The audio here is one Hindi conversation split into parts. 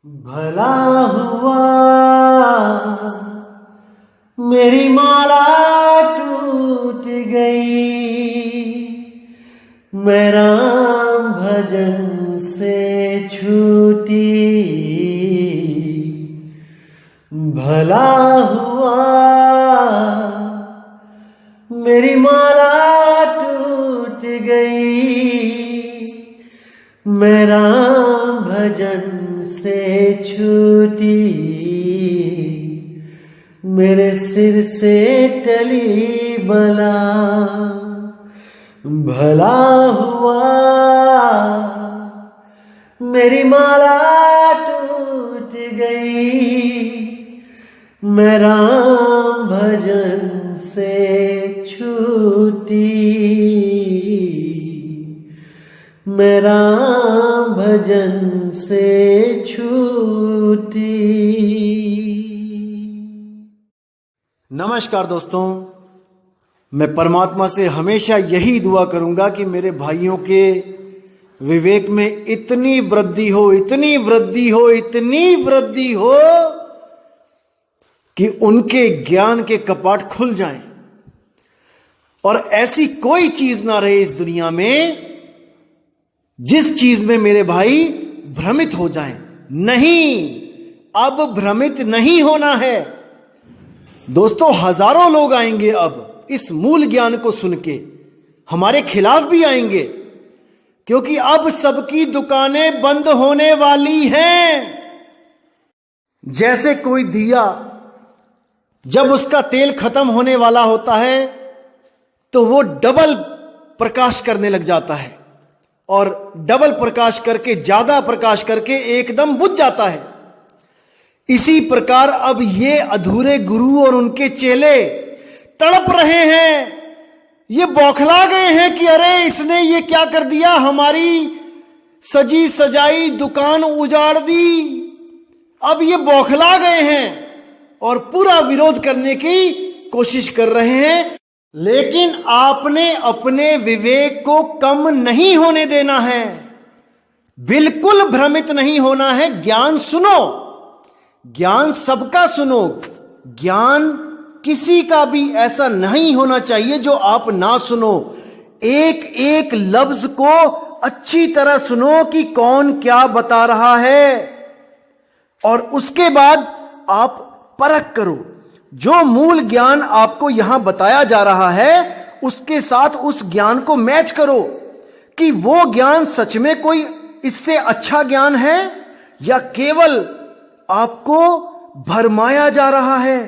भला हुआ मेरी माला टूट गई, मैं राम भजन से छूटी। भला हुआ मेरी माला टूट गई, मैं राम भजन से छूटी। मेरे सिर से टली बला, भला हुआ मेरी माला टूट गई, मैं राम भजन से छूटी। मैं राम भजन से छूटी। नमस्कार दोस्तों, मैं परमात्मा से हमेशा यही दुआ करूंगा कि मेरे भाइयों के विवेक में इतनी वृद्धि हो, इतनी वृद्धि हो, इतनी वृद्धि हो कि उनके ज्ञान के कपाट खुल जाएं और ऐसी कोई चीज ना रहे इस दुनिया में जिस चीज में मेरे भाई भ्रमित हो जाएं। नहीं, अब भ्रमित नहीं होना है दोस्तों। हजारों लोग आएंगे अब इस मूल ज्ञान को सुन के, हमारे खिलाफ भी आएंगे, क्योंकि अब सबकी दुकानें बंद होने वाली हैं। जैसे कोई दिया जब उसका तेल खत्म होने वाला होता है तो वो डबल प्रकाश करने लग जाता है, और डबल प्रकाश करके, ज्यादा प्रकाश करके एकदम बुझ जाता है। इसी प्रकार अब ये अधूरे गुरु और उनके चेले तड़प रहे हैं, ये बौखला गए हैं कि अरे इसने ये क्या कर दिया, हमारी सजी सजाई दुकान उजाड़ दी। अब ये बौखला गए हैं और पूरा विरोध करने की कोशिश कर रहे हैं। लेकिन आपने अपने विवेक को कम नहीं होने देना है, बिल्कुल भ्रमित नहीं होना है। ज्ञान सुनो, ज्ञान सबका सुनो। ज्ञान किसी का भी ऐसा नहीं होना चाहिए जो आप ना सुनो। एक एक लफ्ज को अच्छी तरह सुनो कि कौन क्या बता रहा है, और उसके बाद आप परख करो। जो मूल ज्ञान आपको यहां बताया जा रहा है उसके साथ उस ज्ञान को मैच करो कि वो ज्ञान सच में कोई इससे अच्छा ज्ञान है या केवल आपको भरमाया जा रहा है।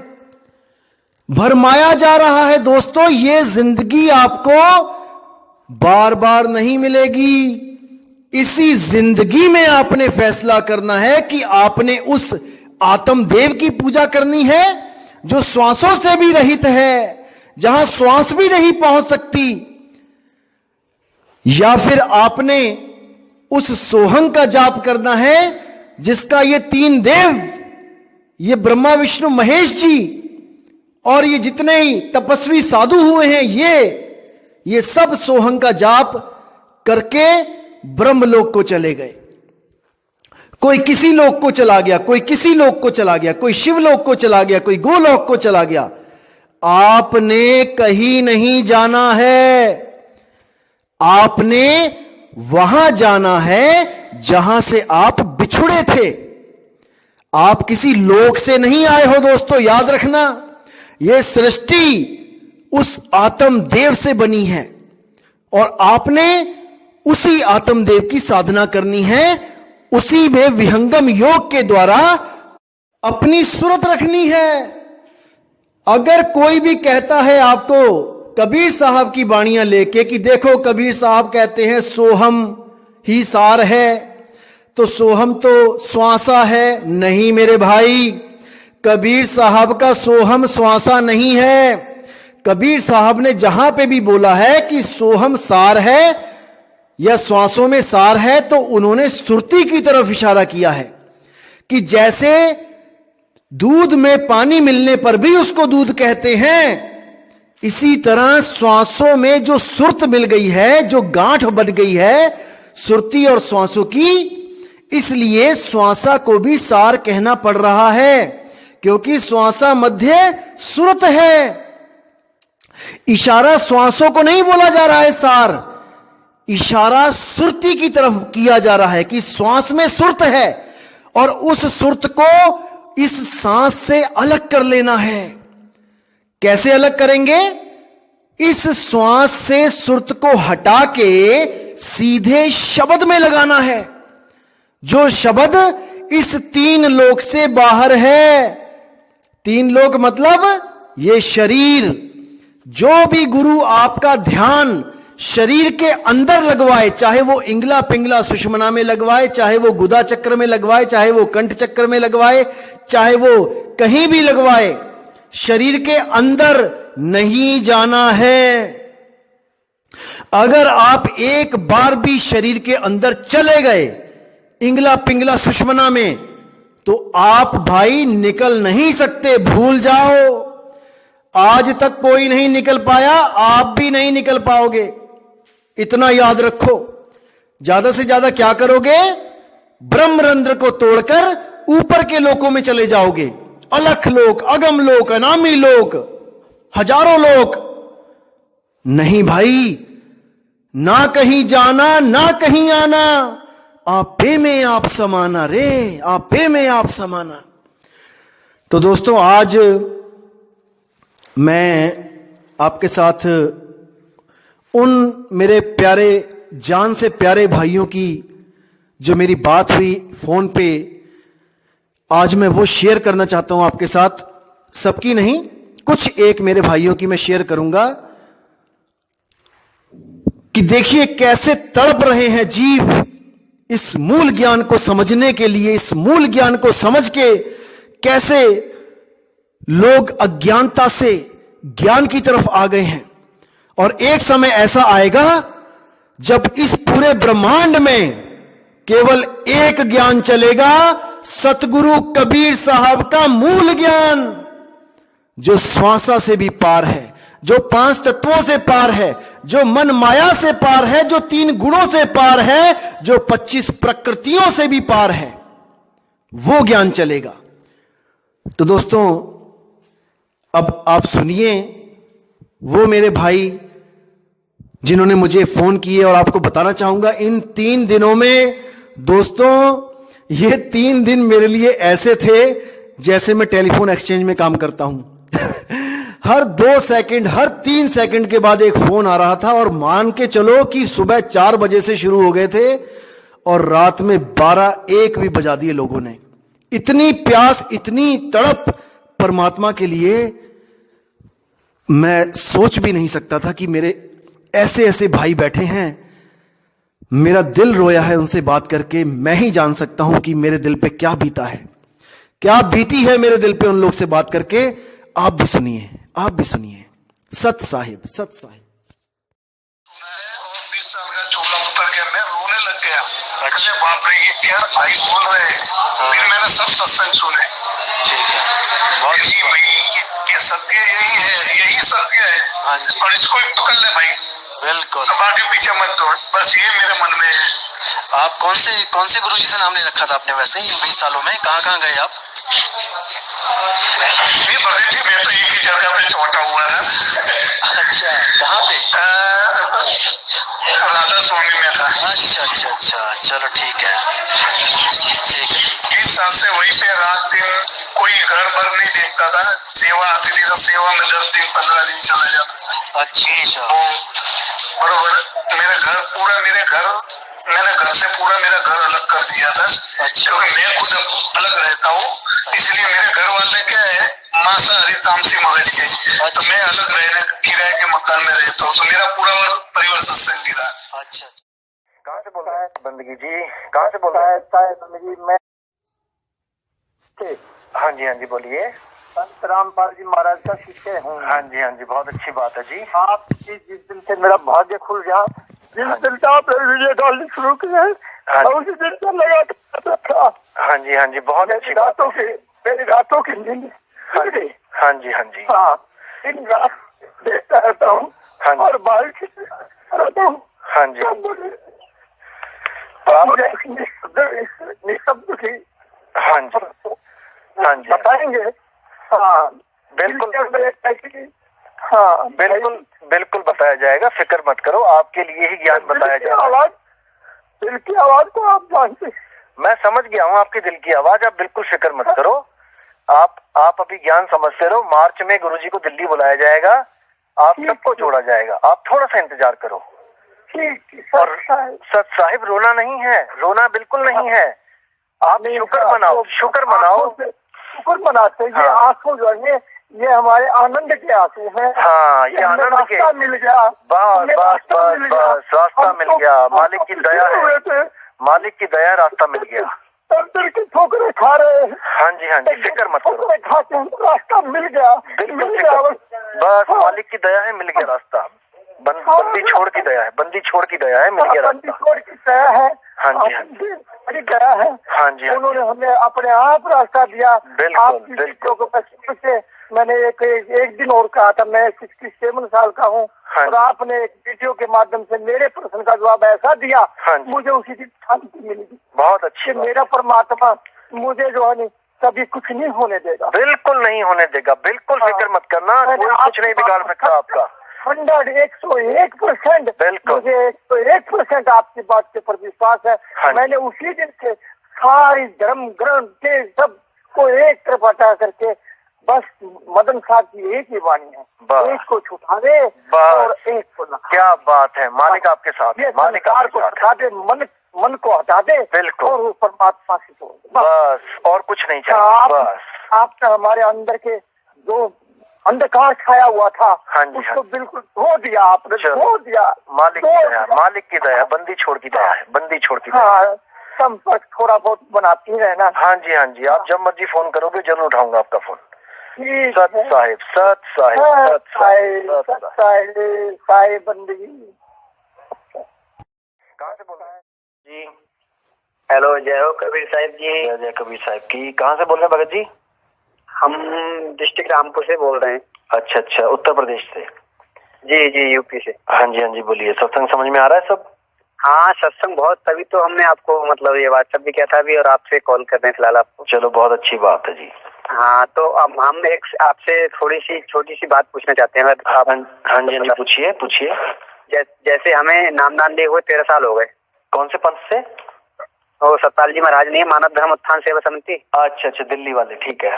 भरमाया जा रहा है दोस्तों। ये जिंदगी आपको बार बार नहीं मिलेगी। इसी जिंदगी में आपने फैसला करना है कि आपने उस आत्मदेव की पूजा करनी है जो श्वासों से भी रहित है, जहां श्वास भी नहीं पहुंच सकती, या फिर आपने उस सोहंग का जाप करना है जिसका ये तीन देव, ये ब्रह्मा विष्णु महेश जी और ये जितने ही तपस्वी साधु हुए हैं, ये सब सोहंग का जाप करके ब्रह्मलोक को चले गए। कोई किसी लोक को चला गया, कोई किसी लोक को चला गया, कोई शिवलोक को चला गया, कोई गोलोक को चला गया। आपने कहीं नहीं जाना है, आपने वहां जाना है जहां से आप बिछुड़े थे। आप किसी लोक से नहीं आए हो दोस्तों, याद रखना। यह सृष्टि उस आत्मदेव से बनी है और आपने उसी आत्मदेव की साधना करनी है। उसी में विहंगम योग के द्वारा अपनी सूरत रखनी है। अगर कोई भी कहता है आपको कबीर साहब की वाणियां लेके कि देखो कबीर साहब कहते हैं सोहम ही सार है, तो सोहम तो श्वासा है। नहीं मेरे भाई, कबीर साहब का सोहम श्वासा नहीं है। कबीर साहब ने जहां पे भी बोला है कि सोहम सार है या श्वासों में सार है, तो उन्होंने सुरती की तरफ इशारा किया है कि जैसे दूध में पानी मिलने पर भी उसको दूध कहते हैं, इसी तरह श्वासों में जो सुरत मिल गई है, जो गांठ बन गई है सुरती और श्वासों की, इसलिए श्वासा को भी सार कहना पड़ रहा है, क्योंकि श्वासा मध्य सुरत है। इशारा श्वासों को नहीं बोला जा रहा है सार, इशारा सुरती की तरफ किया जा रहा है कि श्वास में सुरत है और उस सुरत को इस सांस से अलग कर लेना है। कैसे अलग करेंगे? इस श्वास से सुरत को हटा के सीधे शब्द में लगाना है, जो शब्द इस तीन लोक से बाहर है। तीन लोक मतलब ये शरीर। जो भी गुरु आपका ध्यान शरीर के अंदर लगवाए, चाहे वो इंगला पिंगला सुषुम्ना में लगवाए, चाहे वो गुदा चक्र में लगवाए, चाहे वो कंठ चक्र में लगवाए, चाहे वो कहीं भी लगवाए, शरीर के अंदर नहीं जाना है। अगर आप एक बार भी शरीर के अंदर चले गए इंगला पिंगला सुषुम्ना में, तो आप भाई निकल नहीं सकते, भूल जाओ। आज तक कोई नहीं निकल पाया, आप भी नहीं निकल पाओगे, इतना याद रखो। ज्यादा से ज्यादा क्या करोगे? ब्रह्मरंध्र को तोड़कर ऊपर के लोकों में चले जाओगे। अलख लोक, अगम लोक, अनामी लोक, हजारों लोक। नहीं भाई, ना कहीं जाना ना कहीं आना, आपे में आप समाना रे, आपे में आप समाना। तो दोस्तों, आज मैं आपके साथ उन मेरे प्यारे, जान से प्यारे भाइयों की जो मेरी बात हुई फोन पे, आज मैं वो शेयर करना चाहता हूं आपके साथ। सबकी नहीं, कुछ एक मेरे भाइयों की मैं शेयर करूंगा कि देखिए कैसे तड़प रहे हैं जीव इस मूल ज्ञान को समझने के लिए। इस मूल ज्ञान को समझ के कैसे लोग अज्ञानता से ज्ञान की तरफ आ गए हैं। और एक समय ऐसा आएगा जब इस पूरे ब्रह्मांड में केवल एक ज्ञान चलेगा, सतगुरु कबीर साहब का मूल ज्ञान, जो श्वासा से भी पार है, जो 5 तत्वों से पार है, जो मन माया से पार है, जो 3 गुणों से पार है, जो 25 प्रकृतियों से भी पार है, वो ज्ञान चलेगा। तो दोस्तों, अब आप सुनिए वो मेरे भाई जिन्होंने मुझे फोन किए, और आपको बताना चाहूंगा इन 3 दिनों में दोस्तों, ये 3 दिन मेरे लिए ऐसे थे जैसे मैं टेलीफोन एक्सचेंज में काम करता हूं। हर 2 सेकंड, हर 3 सेकंड के बाद एक फोन आ रहा था, और मान के चलो कि सुबह 4 बजे से शुरू हो गए थे और रात में 12-1 भी बजा दिए लोगों ने। इतनी प्यास, इतनी तड़प परमात्मा के लिए, मैं सोच भी नहीं सकता था कि मेरे ऐसे ऐसे भाई बैठे हैं। मेरा दिल रोया है उनसे बात करके। मैं ही जान सकता हूं कि मेरे दिल पे क्या बीता है, क्या बीती है मेरे दिल पे उन लोग से बात करके। आप भी सुनिए, आप भी सुनिए। सत साहिब, सत साहिब। 20 साल का छोटा पुत्र गया, मैं रोने लग गया। अच्छा, बाप रे, ये क्या भाई बोल रहे हैं। फिर मैंने सब सत्संग सुने। ठीक है, बहुत अच्छी भाई, ये सत्य यही है, यही सत्य है। हाँ जी, और इसको ही पकड़ ले भाई, बिल्कुल, अब आगे पीछे मत दौड़, बस ये मेरे मन में है। आप कौन से गुरुजी से नाम नहीं रखा था आपने वैसे इन 20 सालों में? कहाँ गए आप? नहीं भगत जी, मैं तो एक ही जगह पे छोटा हुआ था। अच्छा, कहाँ पे? राधा स्वामी में था। अच्छा, चलो ठीक है। 20 साल से वहीं पे रात दिन, कोई घर भर नहीं देखता था। सेवा आती थी तो सेवा में 10 दिन 15 दिन चला जाता। अच्छा, बरोबर। मैंने घर से पूरा मेरा घर अलग कर दिया था। अच्छा, क्योंकि मैं खुद अलग रहता हूँ, इसलिए मेरे घर वाले क्या है, मांसाहारी तामसी मगज के। तो मैं अलग रहने, किराए के मकान में रहता हूँ, तो मेरा पूरा परिवार सत्संगी रहा। अच्छा, कहाँ से बोल रहा है बंदगी जी? कहाँ से बोल रहा है बंदगी? मैं हाँ जी बोलिए। संत रामपाल जी महाराज का शिष्य हूँ। हाँ जी, बहुत अच्छी बात है जी। आप जिस दिन से मेरा भाग्य खुल गया, जिस दिन से आपने वीडियो डालनी शुरू की है, उसी दिन से लगा था। हाँ जी, बहुत अच्छी बात है। मेरी रातों की नींद। हाँ जी, दिन रात देखता रहता हूँ। और बाइक रहता हूँ। हाँ जी, मुझे निशब्द की हाँ जी, हाँ जी, बताएंगे? हाँ बिल्कुल हाँ बिल्कुल बिल्कुल बताया जाएगा, फिक्र मत करो, आपके लिए ही ज्ञान बताया जाएगा। आवाज, दिल की आवाज को आप जानते, मैं समझ गया हूँ आपकी दिल की आवाज, आप बिल्कुल फिक्र मत करो। आप अभी ज्ञान समझते रहो। मार्च में गुरुजी को दिल्ली बुलाया जाएगा, आप सबको जोड़ा जाएगा, आप थोड़ा सा इंतजार करो। और सत साहिब रोना नहीं है, रोना बिल्कुल नहीं है, आप शुक्र मनाओ, शुक्र मनाओ, शुक्र मनाते। ये आंसू जो है ये हमारे आनंद के आंसू हैं। हाँ, ये आनंद के, रास्ता मिल गया, बस बस बस बस, रास्ता मिल गया, मालिक की दया है, मालिक की दया, रास्ता मिल गया। दिल की ठोकरें खा रहे हैं। हाँ जी, हाँ जी, फिक्र मत करो, खाते हैं, रास्ता मिल गया, बिल्कुल फिक्र, बस मालिक की दया है, मिल गया रास्ता। बंदी छोड़ की दया है, बंदी छोड़ की दया है, मिल गया रास्ता। बंदी छोड़ की दया है। हाँ जी, हाँ जी, बड़ी दया है। हाँ जी, उन्होंने हमें अपने आप रास्ता दिया। बिल्कुल बिल्कुल। से मैंने एक दिन और कहा था, मैं 67 साल का हूँ, हाँ और आपने एक वीडियो के माध्यम से मेरे प्रश्न का जवाब ऐसा दिया, हाँ, मुझे उसी दिन शांति मिली। बहुत अच्छी, मेरा परमात्मा मुझे जो है कभी कुछ नहीं होने देगा, बिल्कुल नहीं होने देगा, बिल्कुल फिक्र मत करना, कोई कुछ नहीं बिगाड़ सकता आपका। 101% बिल्कुल, मुझे 101% आपकी बात के पर विश्वास है। हाँ, मैंने उसी दिन से सारी धर्म ग्रंथ के सब को एक तरफ हटा करके बस मदन साहब की एक ही वाणी है, एक को छुपा दे और एक को ना। क्या बात है, मालिक आपके साथ है, मालिक को हटा दे, मन को हटा दे, बिल्कुल, और वो परमात्मा से जोड़ दे, बस और कुछ नहीं चाहिए। बस आपने हमारे अंदर के जो अंधकार छाया हुआ था, हाँ जी, उसको बिल्कुल धो दिया आपने, धो दिया। मालिक की दया, मालिक की दया, बंदी छोड़ की दया है, बंदी छोड़ की दया। हाँ, संपर्क थोड़ा बहुत बनाती रहना। हाँ जी, हाँ जी, आप जब मर्जी फोन करोगे जरूर उठाऊंगा आपका फोन। सत साहिब, सत साहिब, सत साहिब, सत साहिब, साहिब बंदगी। कहाँ से बोल रहे हैं जी? हेलो, जय हो कबीर साहिब जी। जय जय कबीर साहिब की। कहाँ से बोल रहे हैं भगत जी? हम डिस्ट्रिक्ट रामपुर से बोल रहे हैं। अच्छा अच्छा, उत्तर प्रदेश से? जी जी, यूपी से। हाँ जी, हाँ जी, बोलिए। सत्संग समझ में आ रहा है सब? हाँ, सत्संग बहुत, तभी तो हमने आपको मतलब ये व्हाट्सएप भी किया था अभी, और आपसे कॉल कर रहे हैं फिलहाल आपको। चलो, बहुत अच्छी बात है जी। हाँ, तो अब हम एक आपसे थोड़ी सी छोटी सी बात पूछना चाहते हैं। आप हाँ जी, हाँ जी, पूछिए पूछिए। जैसे हमें नामदान दिए हुए 13 साल हो गए। कौन से पंथ से? वो सतपाल जी महाराज नहीं है, मानव धर्म उत्थान सेवा समिति। अच्छा अच्छा, दिल्ली वाले, ठीक है।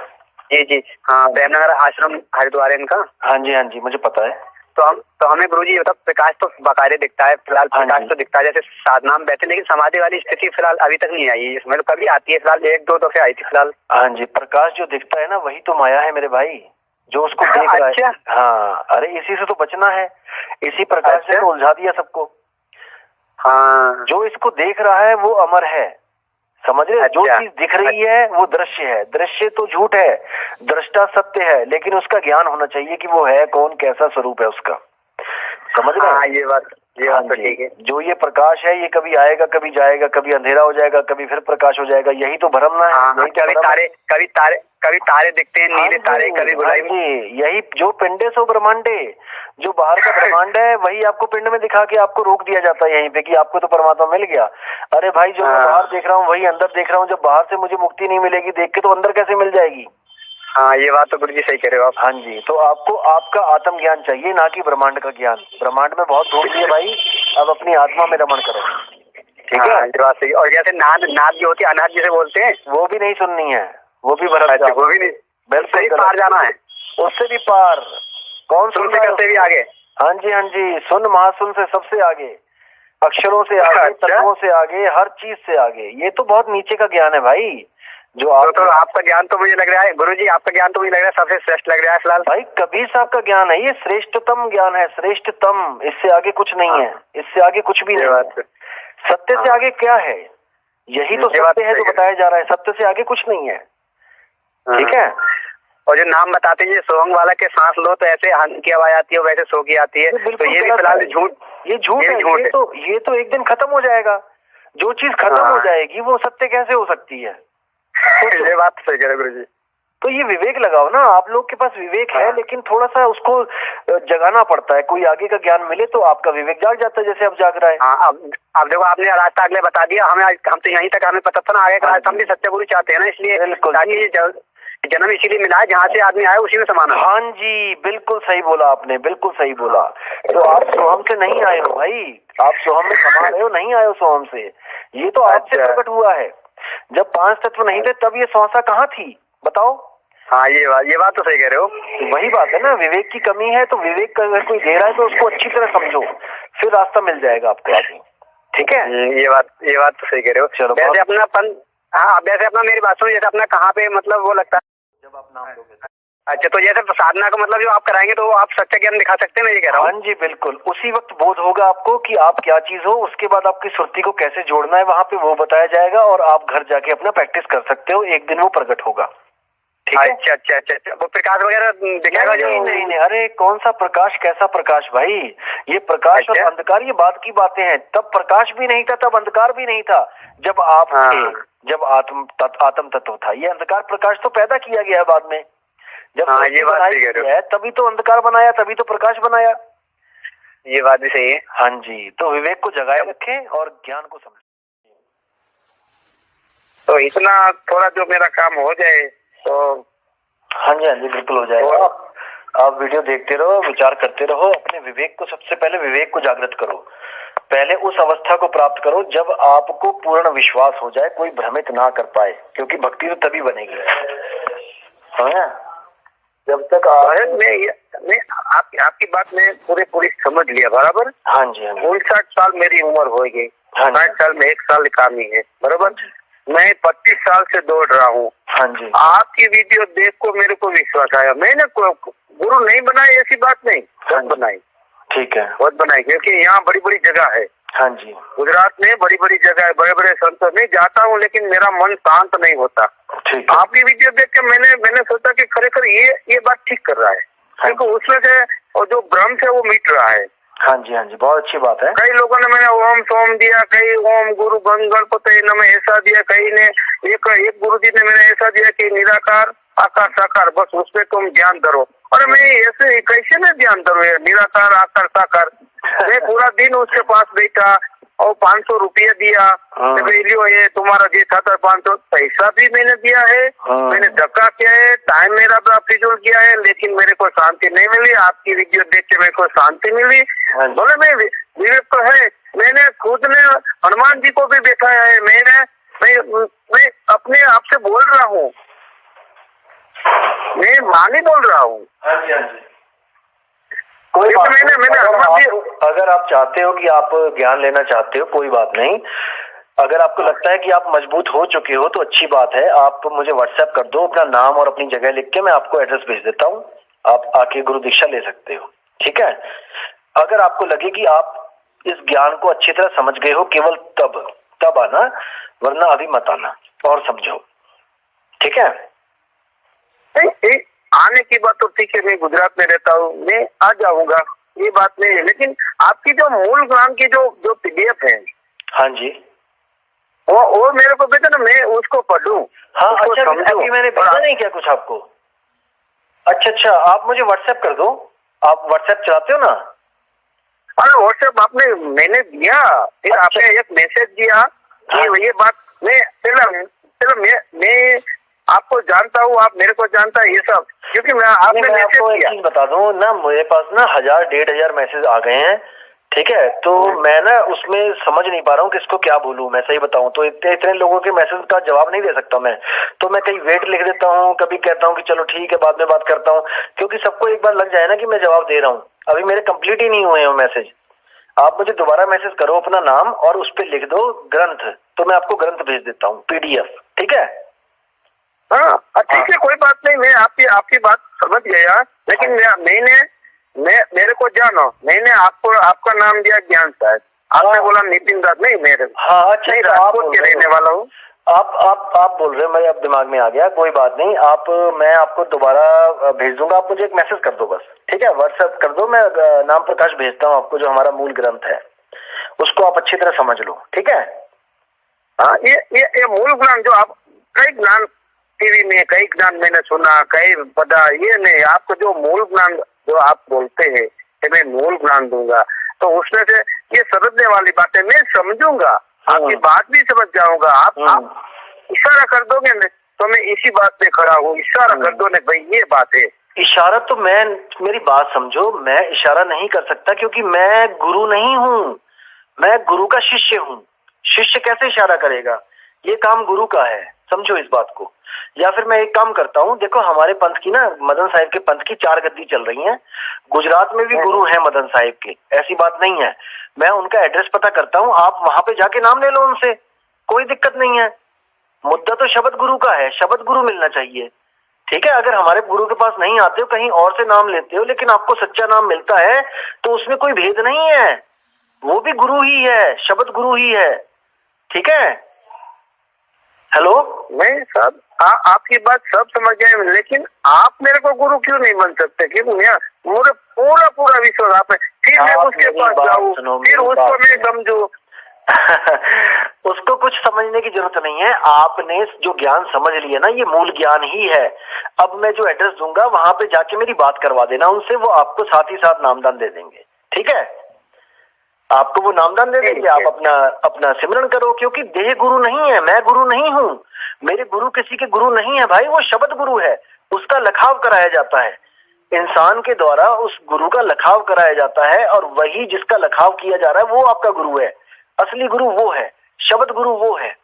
जी जी, हाँ, प्रेमनगर आश्रम हरिद्वार इनका। हाँ जी, हाँ जी, मुझे पता है। तो हमें गुरुजी मतलब प्रकाश तो बाकायदे दिखता है, फिलहाल प्रकाश तो दिखता है, जैसे साधना में बैठे, लेकिन समाधि वाली स्थिति फिलहाल अभी तक नहीं आई। इसमें कभी आती है, फिलहाल 1-2 दफे आई थी फिलहाल। हाँ जी, प्रकाश जो दिखता है ना, वही तो माया है मेरे भाई, जो उसको देख रहा है। हाँ, अरे इसी से तो बचना है, इसी प्रकाश से तो उलझा दिया सबको। हाँ, जो इसको देख रहा है वो अमर है, समझ रहे? जो चीज दिख रही है वो दृश्य है, दृश्य तो झूठ है, दृष्टा सत्य है, लेकिन उसका ज्ञान होना चाहिए कि वो है कौन, कैसा स्वरूप है उसका, समझ रहे? हाँ, ये बात तो ठीक है। जो ये प्रकाश है, ये कभी आएगा, कभी जाएगा, कभी अंधेरा हो जाएगा, कभी फिर प्रकाश हो जाएगा, यही तो भ्रमना है। हाँ, कभी तारे दिखते हैं, नीले तारे, कभी गुलाबी। यही जो पिंडे सो ब्रह्मांडे, जो बाहर का ब्रह्मांड है वही आपको पिंड में दिखा के आपको रोक दिया जाता है यहीं पे कि आपको तो परमात्मा मिल गया। अरे भाई, जो मैं बाहर देख रहा हूँ वही अंदर देख रहा हूँ, जब बाहर से मुझे मुक्ति नहीं मिलेगी देख के, तो अंदर कैसे मिल जाएगी? हाँ, ये बात तो गुरु जी सही कह रहे हो आप। हाँ जी, तो आपको आपका आत्म ज्ञान चाहिए, ना कि ब्रह्मांड का ज्ञान। ब्रह्मांड में बहुत ढूंढ लिए भाई, अब अपनी आत्मा में रमण करो, ठीक है? ये बात सही। और जैसे नाद जो होती है, अनाथ जिसे बोलते हैं, वो भी नहीं सुननी है, वो भी भरम, वो भी नहीं, बिल्कुल पार जाना है, उससे भी पार। कौन सुन करते भी आगे? हाँ जी, हाँ जी, सुन महासुन से सबसे आगे, अक्षरों से आगे, तत्वों से आगे, हर चीज से आगे। ये तो बहुत नीचे का ज्ञान है भाई, जो तो आपका ज्ञान तो मुझे लग रहा है गुरुजी, आपका ज्ञान तो मुझे लग रहा है सबसे श्रेष्ठ लग रहा है फिलहाल। भाई कबीर साहब का ज्ञान है ये, श्रेष्ठतम ज्ञान है, श्रेष्ठतम, इससे आगे कुछ नहीं है, इससे आगे कुछ भी नहीं है। सत्य से आगे क्या है? यही तो सत्य है जो बताया जा रहा है, सत्य से आगे कुछ नहीं है, ठीक है? और जो नाम बताते हैं सोहंग वाला के सांस लो तो ऐसे हंस की आवाज आती है, वैसे सो की आती है, तो ये भी फिलहाल झूठ, ये झूठ है। ये तो एक दिन खत्म हो जाएगा। जो चीज खत्म हो जाएगी वो सत्य कैसे हो सकती है? ये बात सही कह रहे गुरुजी। तो ये विवेक लगाओ ना, आप लोग के पास विवेक है लेकिन थोड़ा सा उसको जगाना पड़ता है। कोई आगे का ज्ञान मिले तो आपका विवेक जाग जाता है, जैसे अब जाग रहा है। हाँ, अब देखो आपने रास्ता अगले बता दिया, हम तो यहीं तक हमें पता था ना, आगे का रास्ता हम भी सत्य गुरु चाहते हैं ना, इसलिए जन्म इसीलिए मिला है, जहाँ से आदमी आए उसी में समाना। हाँ जी, बिल्कुल सही बोला आपने, बिल्कुल सही बोला। तो आप सोहम से नहीं आए हो भाई, आप सोहम में समा रहे हो, नहीं आए हो सोहम से, ये तो आपसे प्रकट हुआ है। जब 5 तत्व नहीं थे तब ये स्वासा कहाँ थी बताओ? हाँ, ये बात तो सही कह रहे हो। वही बात है ना, विवेक की कमी है। तो विवेक का अगर कोई दे रहा है तो उसको अच्छी तरह समझो, फिर रास्ता मिल जाएगा आपको आगे। ठीक है, ये बात तो सही कह रहे हो। चलो, वैसे अपनापन, हाँ वैसे अपना मेरी बात सुनो, जैसे अपना कहाँ पे मतलब वो लगता है जब आप नाम लोगे। अच्छा, तो जैसे साधना का मतलब जो आप कराएंगे तो आप सच्चा ज्ञान दिखा सकते हैं, मैं ये कह रहा हूँ। हाँ जी बिल्कुल, उसी वक्त बोध होगा आपको कि आप क्या चीज हो। उसके बाद आपकी सुरती को कैसे जोड़ना है वहां पे वो बताया जाएगा, और आप घर जाके अपना प्रैक्टिस कर सकते हो। एक दिन वो प्रकट होगा। ठीक है? अच्छा, वो प्रकाश वगैरह दिखाएगा जो? नहीं, अरे कौन सा प्रकाश, कैसा प्रकाश भाई? ये प्रकाश और अंधकार ये बात की बातें हैं। तब प्रकाश भी नहीं था, तब अंधकार भी नहीं था। जब आप थे, जब आत्म तत्व था, ये अंधकार प्रकाश तो पैदा किया गया बाद में। जब ये बात सही कह रहे हो, तभी तो अंधकार बनाया, तभी तो प्रकाश बनाया। ये बात भी सही है। हाँ जी, तो विवेक को जगाए रखें और ज्ञान को समझें। तो इतना थोड़ा जो मेरा काम हो जाए तो हाँ जी बिल्कुल हो जाएगा। आप वीडियो देखते रहो, विचार करते रहो, अपने विवेक को, सबसे पहले विवेक को जागृत करो। पहले उस अवस्था को प्राप्त करो जब आपको पूर्ण विश्वास हो जाए, कोई भ्रमित ना कर पाए, क्योंकि भक्ति तो तभी बनेगी। हाँ, जब तक मैं आपकी बात में पूरी समझ लिया बराबर। हाँ जी, 59 साल मेरी उम्र हो गई। 60 साल में 1 साल कमी है बराबर। मैं 25 साल से दौड़ रहा हूँ। हाँ जी, आपकी वीडियो देख को मेरे को विश्वास आया। मैंने गुरु नहीं बनाई ऐसी बात नहीं, बहुत बनाई। ठीक है, बहुत बनाई, क्योंकि यहाँ बड़ी बड़ी जगह है। हाँ जी, गुजरात में बड़ी बड़ी जगह है, बड़े बड़े संतों में जाता हूँ, लेकिन मेरा मन शांत नहीं होता। ठीक है। आपकी वीडियो देख के मैंने सोचा कि खरेखर ये बात ठीक कर रहा है, क्योंकि उसमें से और जो भ्रम है वो मिट रहा है। हाँ जी, बहुत अच्छी बात है। कई लोगों ने मैंने ओम सोम दिया, कई ओम गुरु गणपति नमः ऐसा दिया, कई ने एक गुरु जी ने मैंने ऐसा दिया कि निराकार आकार साकार, बस उसपे तुम ध्यान धरो। और मैं ऐसे कैसे में ध्यान धरो, निराकार आकार साकार। मैं पूरा दिन उसके पास बैठा और 500 रुपया दिया, लियो ये तुम्हारा जे था 500, पैसा भी मैंने दिया है, मैंने धक्का किया है, टाइम मेरा फिजूल किया है, लेकिन मेरे को शांति नहीं मिली। आपकी वीडियो देख के मेरे को शांति मिली। बोले मैं विवेक तो है, मैंने खुद ने हनुमान जी को भी बैठाया है। मैं अपने आप से बोल रहा हूँ, मैं मानी बोल रहा हूँ। कोई बात नहीं, अगर आप चाहते हो कि आप ज्ञान लेना चाहते हो, कोई बात नहीं। अगर आपको लगता है कि आप मजबूत हो चुके हो तो अच्छी बात है। आप मुझे व्हाट्सएप कर दो अपना नाम और अपनी जगह लिख के, मैं आपको एड्रेस भेज देता हूँ, आप आके गुरु दीक्षा ले सकते हो। ठीक है, अगर आपको लगे कि आप इस ज्ञान को अच्छी तरह समझ गए हो, केवल तब आना, वरना अभी मत आना और समझो। ठीक है, आने की बात तो ठीक है, मैं गुजरात में रहता हूँ, मैं आ जाऊंगा, ये बात नहीं है। लेकिन आपकी जो मूल ज्ञान की जो PDF है, हाँ जी, वो मेरे को भेजा ना, मैं उसको पढ़ूँ। हाँ, अच्छा, अभी मैंने भेजा नहीं क्या कुछ आपको? अच्छा, आप मुझे व्हाट्सएप कर दो। आप व्हाट्सएप चलाते हो ना? अरे व्हाट्सएप मैंने दिया, फिर आपने एक मैसेज दिया कि ये बात मैं आपको जानता हूँ, आप मेरे को जानता है, ये सब क्योंकि मैं आपने आपको एक चीज बता दूं ना, मेरे पास ना 1000-1500 मैसेज आ गए हैं। ठीक है, तो मैं ना उसमें समझ नहीं पा रहा हूँ किसको क्या बोलूं। मैं सही बताऊं तो इतने लोगों के मैसेज का जवाब नहीं दे सकता मैं, तो मैं कहीं वेट लिख देता हूँ, कभी कहता हूँ कि चलो ठीक है बाद में बात करता हूँ, क्योंकि सबको एक बार लग जाए ना कि मैं जवाब दे रहा हूँ। अभी मेरे कंप्लीट ही नहीं हुए हैं मैसेज। आप मुझे दोबारा मैसेज करो अपना नाम और उस पर लिख दो ग्रंथ, तो मैं आपको ग्रंथ भेज देता हूँ PDF। ठीक है, हाँ ठीक है, कोई बात नहीं, मैं आपकी बात समझ गया। लेकिन मेरे को जानो, मैंने आपका नाम दिया ज्ञान साहब, आपने बोला नितिन दास, नहीं मेरे। हाँ, अच्छा, नहीं, राजकोट के रहने वाला हूँ। आप बोल रहे हो, मेरे अब दिमाग में आ गया, कोई बात नहीं। मैं आपको दोबारा भेज दूंगा, आप मुझे एक मैसेज कर दो बस। ठीक है, व्हाट्सएप कर दो, मैं नाम प्रकाश भेजता हूँ आपको, जो हमारा मूल ग्रंथ है उसको आप अच्छी तरह समझ लो। ठीक है, हाँ, ये मूल ज्ञान जो आप कई ज्ञान टीवी में कई ज्ञान मैंने सुना, कई पता, ये नहीं, आपको जो मूल ज्ञान जो आप बोलते हैं कि मैं मूल ज्ञान दूंगा, तो उसमें से ये समझने वाली बातें मैं समझूंगा, आपकी बात भी समझ जाऊंगा। आप इशारा कर दोगे ना तो मैं इसी बात पे खड़ा हूँ, इशारा कर दो ना भाई ये बात है। इशारा तो मेरी बात समझो, मैं इशारा नहीं कर सकता क्योंकि मैं गुरु नहीं हूँ, मैं गुरु का शिष्य हूँ। शिष्य कैसे इशारा करेगा? ये काम गुरु का है, समझो इस बात को। या फिर मैं एक काम करता हूँ, देखो हमारे पंथ की ना, मदन साहिब के पंथ की 4 गद्दी चल रही हैं। गुजरात में भी गुरु हैं मदन साहिब के, ऐसी बात नहीं है। मैं उनका एड्रेस पता करता हूँ, आप वहां पे जाके नाम ले लो उनसे, कोई दिक्कत नहीं है। मुद्दा तो शब्द गुरु का है, शब्द गुरु मिलना चाहिए, ठीक है। अगर हमारे गुरु के पास नहीं आते हो, कहीं और से नाम लेते हो, लेकिन आपको सच्चा नाम मिलता है तो उसमें कोई भेद नहीं है, वो भी गुरु ही है, शब्द गुरु ही है, ठीक है। हेलो, नहीं साहब, आपकी बात सब समझ गए, लेकिन आप मेरे को गुरु क्यों नहीं बन सकते? क्यों मुझे पूरा विश्वास आप में, फिर मैं उसके पास जाऊँ, फिर उसको मैं समझू। उसको कुछ समझने की जरूरत नहीं है, आपने जो ज्ञान समझ लिया ना, ये मूल ज्ञान ही है। अब मैं जो एड्रेस दूंगा वहां पे जाके मेरी बात करवा देना उनसे, वो आपको साथ ही साथ नामदान दे देंगे, ठीक है। आपको वो नामदान दे देंगे, आप अपना सिमरन करो, क्योंकि देह गुरु नहीं है, मैं गुरु नहीं हूं, मेरे गुरु किसी के गुरु नहीं है भाई, वो शब्द गुरु है, उसका लखाव कराया जाता है इंसान के द्वारा, उस गुरु का लखाव कराया जाता है, और वही जिसका लखाव किया जा रहा है वो आपका गुरु है। असली गुरु वो है, शब्द गुरु वो है,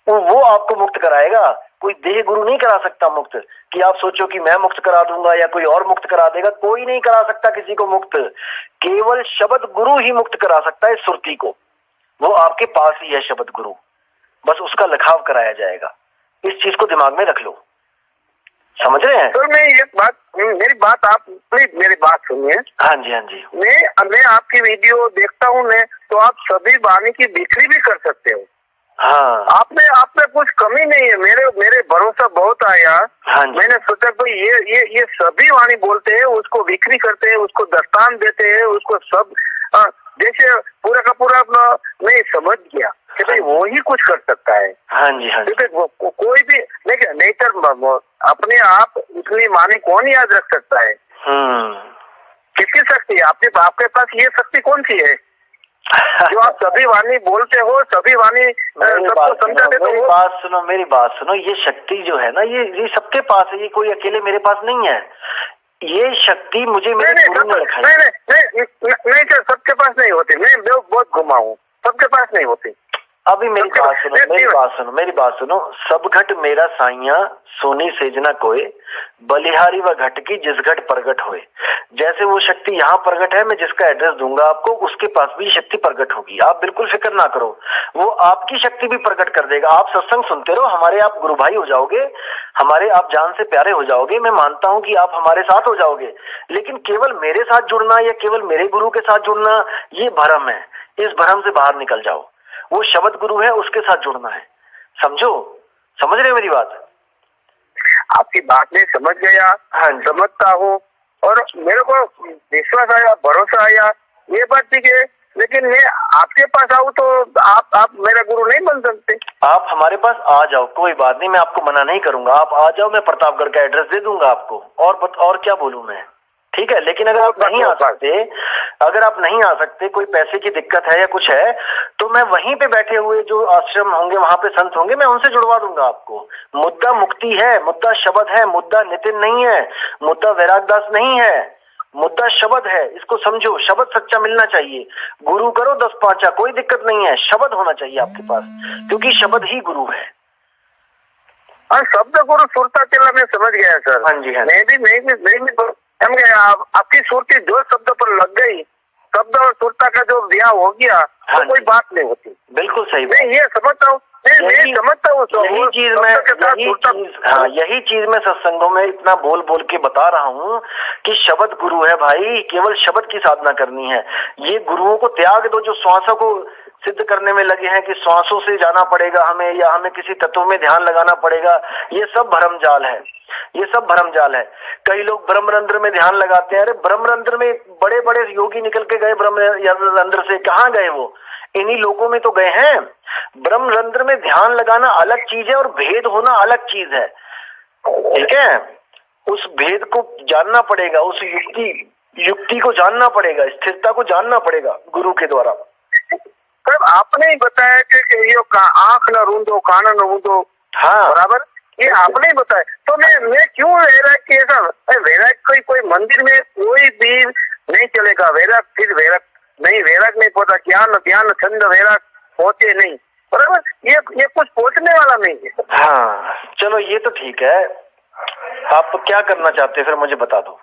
वो आपको मुक्त कराएगा। कोई देह गुरु नहीं करा सकता मुक्त, कि आप सोचो कि मैं मुक्त करा दूंगा या कोई और मुक्त करा देगा, कोई नहीं करा सकता किसी को मुक्त, केवल शब्द गुरु ही मुक्त करा सकता है सुरती को, वो आपके पास ही है शब्द गुरु, बस उसका लखाव कराया जाएगा। इस चीज को दिमाग में रख लो, समझ रहे हैं? तो मैं एक बात, मेरी बात आप प्लीज मेरी बात सुनिए। हाँ जी, हाँ जी। मैं आपकी वीडियो देखता हूँ मैं, तो आप सभी वाणी की बिक्री भी कर सकते हो। हाँ, आप में कुछ कमी नहीं है, मेरे भरोसा बहुत आया। हाँ, मैंने सोचा कोई ये सभी वाणी बोलते हैं, उसको बिक्री करते हैं, उसको दस्तान देते हैं, उसको सब जैसे पूरा का पूरा मैं समझ गया कि भाई वो ही कुछ कर सकता है। हाँ जी, हाँ जी। क्योंकि कोई भी नहीं कर अपने आप इतनी माने कौन याद रख सकता है? किसकी शक्ति है? आपके पास ये शक्ति कौन सी है जो आप सभी वाणी बोलते हो, सभी वाणी सबको समझाते? तो मेरी बात सुनो, ये शक्ति जो है ना, ये सबके पास है, ये कोई अकेले मेरे पास नहीं है। ये शक्ति मुझे मेरे गुरु ने रखा है। नहीं सर, सबके पास नहीं होती, मैं बहुत घुमा हूँ, सबके पास नहीं होती। अभी मेरी बात सुनो, सब घट मेरा साइया सोनी सेजना कोय, बलिहारी व घट की जिस घट प्रगट होए। जैसे वो शक्ति यहाँ प्रगट है, मैं जिसका एड्रेस दूंगा आपको, उसके पास भी शक्ति प्रगट होगी, आप बिल्कुल फिक्र ना करो, वो आपकी शक्ति भी प्रकट कर देगा। आप सत्संग सुनते रहो, हमारे आप गुरु भाई हो जाओगे, हमारे आप जान से प्यारे हो जाओगे, मैं मानता हूं कि आप हमारे साथ हो जाओगे, लेकिन केवल मेरे साथ जुड़ना या केवल मेरे गुरु के साथ जुड़ना ये भ्रम है, इस भ्रम से बाहर निकल जाओ। वो शब्द गुरु है, उसके साथ जुड़ना है, समझो, समझ रहे हो मेरी बात? आपकी बात में समझ गया, हाँ समझता हूँ, और मेरे को विश्वास आया, भरोसा आया, ये बात ठीक है, लेकिन मैं आपके पास आऊँ तो आप मेरा गुरु नहीं बन सकते? आप हमारे पास आ जाओ, कोई बात नहीं, मैं आपको मना नहीं करूंगा, आप आ जाओ, मैं प्रतापगढ़ का एड्रेस दे दूंगा आपको, और क्या बोलूं मैं, ठीक है। लेकिन अगर आप नहीं आ सकते, कोई पैसे की दिक्कत है या कुछ है, तो मैं वहीं पे बैठे हुए जो आश्रम होंगे, वहां पे संत होंगे, मैं उनसे जुड़वा दूंगा आपको। मुद्दा मुक्ति है, मुद्दा शब्द है, मुद्दा नितिन नहीं है, मुद्दा वैरागदास नहीं है, मुद्दा शब्द है, इसको समझो। शब्द सच्चा मिलना चाहिए, गुरु करो 10 पांचा, कोई दिक्कत नहीं है, शब्द होना चाहिए आपके पास, क्योंकि शब्द ही गुरु है। हाँ, शब्द गुरु सुरता चला, मैं समझ गया सर। हाँ जी, हाँ। मैं भी आपकी सुरती जो शब्द पर लग गई, शब्द और सुरता का जो ब्याह हो गया, हाँ, तो कोई बात नहीं होती। बिल्कुल सही, मैं ये समझता हूँ, मैं समझता हूँ। यही चीज मैं सत्संगों में इतना बोल बोल के बता रहा हूँ कि शब्द गुरु है भाई, केवल शब्द की साधना करनी है। ये गुरुओं को त्याग दो जो श्वासों को सिद्ध करने में लगे हैं कि श्वासों से जाना पड़ेगा हमें, या हमें किसी तत्व में ध्यान लगाना पड़ेगा, ये सब भ्रमजाल है, ये सब भ्रमजाल है। कई लोग ब्रह्मरंध्र में ध्यान लगाते हैं, अरे ब्रह्मरंध्र में बड़े बड़े योगी निकल के गए, ब्रह्मरंध्र से कहाँ गए वो? इन्हीं लोगों में तो गए हैं। ब्रह्मरंध्र में ध्यान लगाना अलग चीज है और भेद होना अलग चीज है। ठीक है, उस भेद को जानना पड़ेगा, उस युक्ति को जानना पड़ेगा, स्थिरता को जानना पड़ेगा गुरु के द्वारा। तब आपने ही बताया कि ये आंख न रूंदो, कान न रूंदो, हाँ बराबर, ये आपने ही बताया। तो मैं क्यों वैराग की ऐसा, वैराग कोई मंदिर में कोई भी नहीं चलेगा, वैराग फिर वैराग नहीं, वैराग नहीं पता, ज्ञान ध्यान छंद वैराग होते नहीं, बराबर, ये कुछ पहुंचने वाला नहीं है। हाँ चलो ये तो ठीक है, आप क्या करना चाहते हैं फिर मुझे बता दो।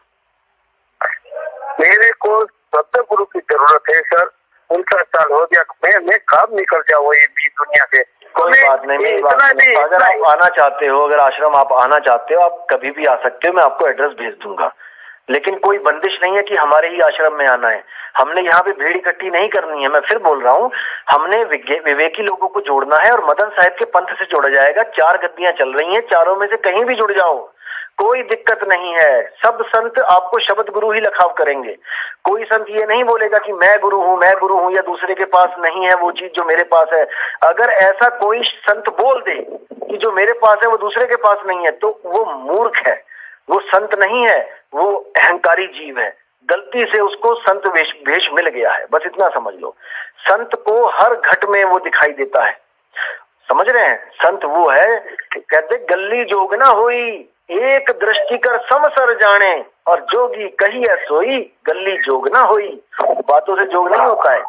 मेरे को सत्य गुरु की जरूरत है सर, 59 साल हो गया, मैं कब निकल जाऊँ ये भी दुनिया से। कोई बात नहीं, मेरी बात नहीं। अगर आप आना चाहते हो, अगर आश्रम आप आना चाहते हो, आप कभी भी आ सकते हो, मैं आपको एड्रेस भेज दूंगा, लेकिन कोई बंदिश नहीं है कि हमारे ही आश्रम में आना है। हमने यहाँ पे भीड़ इकट्ठी नहीं करनी है, मैं फिर बोल रहा हूँ, हमने विवेकी लोगों को जोड़ना है और मदन साहिब के पंथ से जोड़ा जाएगा। 4 गद्दियां चल रही हैं, चारों में से कहीं भी जुड़ जाओ, कोई दिक्कत नहीं है। सब संत आपको शब्द गुरु ही लखाव करेंगे। कोई संत ये नहीं बोलेगा कि मैं गुरु हूं या दूसरे के पास नहीं है वो चीज जो मेरे पास है। अगर ऐसा कोई संत बोल दे कि जो मेरे पास है वो दूसरे के पास नहीं है, तो वो मूर्ख है, वो संत नहीं है, वो अहंकारी जीव है। गलती से उसको संत भेष मिल गया है, बस इतना समझ लो। संत को हर घट में वो दिखाई देता है, समझ रहे हैं। संत वो है, कहते गल्ली जोग ना होई, एक दृष्टि कर समसर जाने, और जोगी कही है सोई, गल्ली जोग ना होई। बातों से जोग नहीं होता है,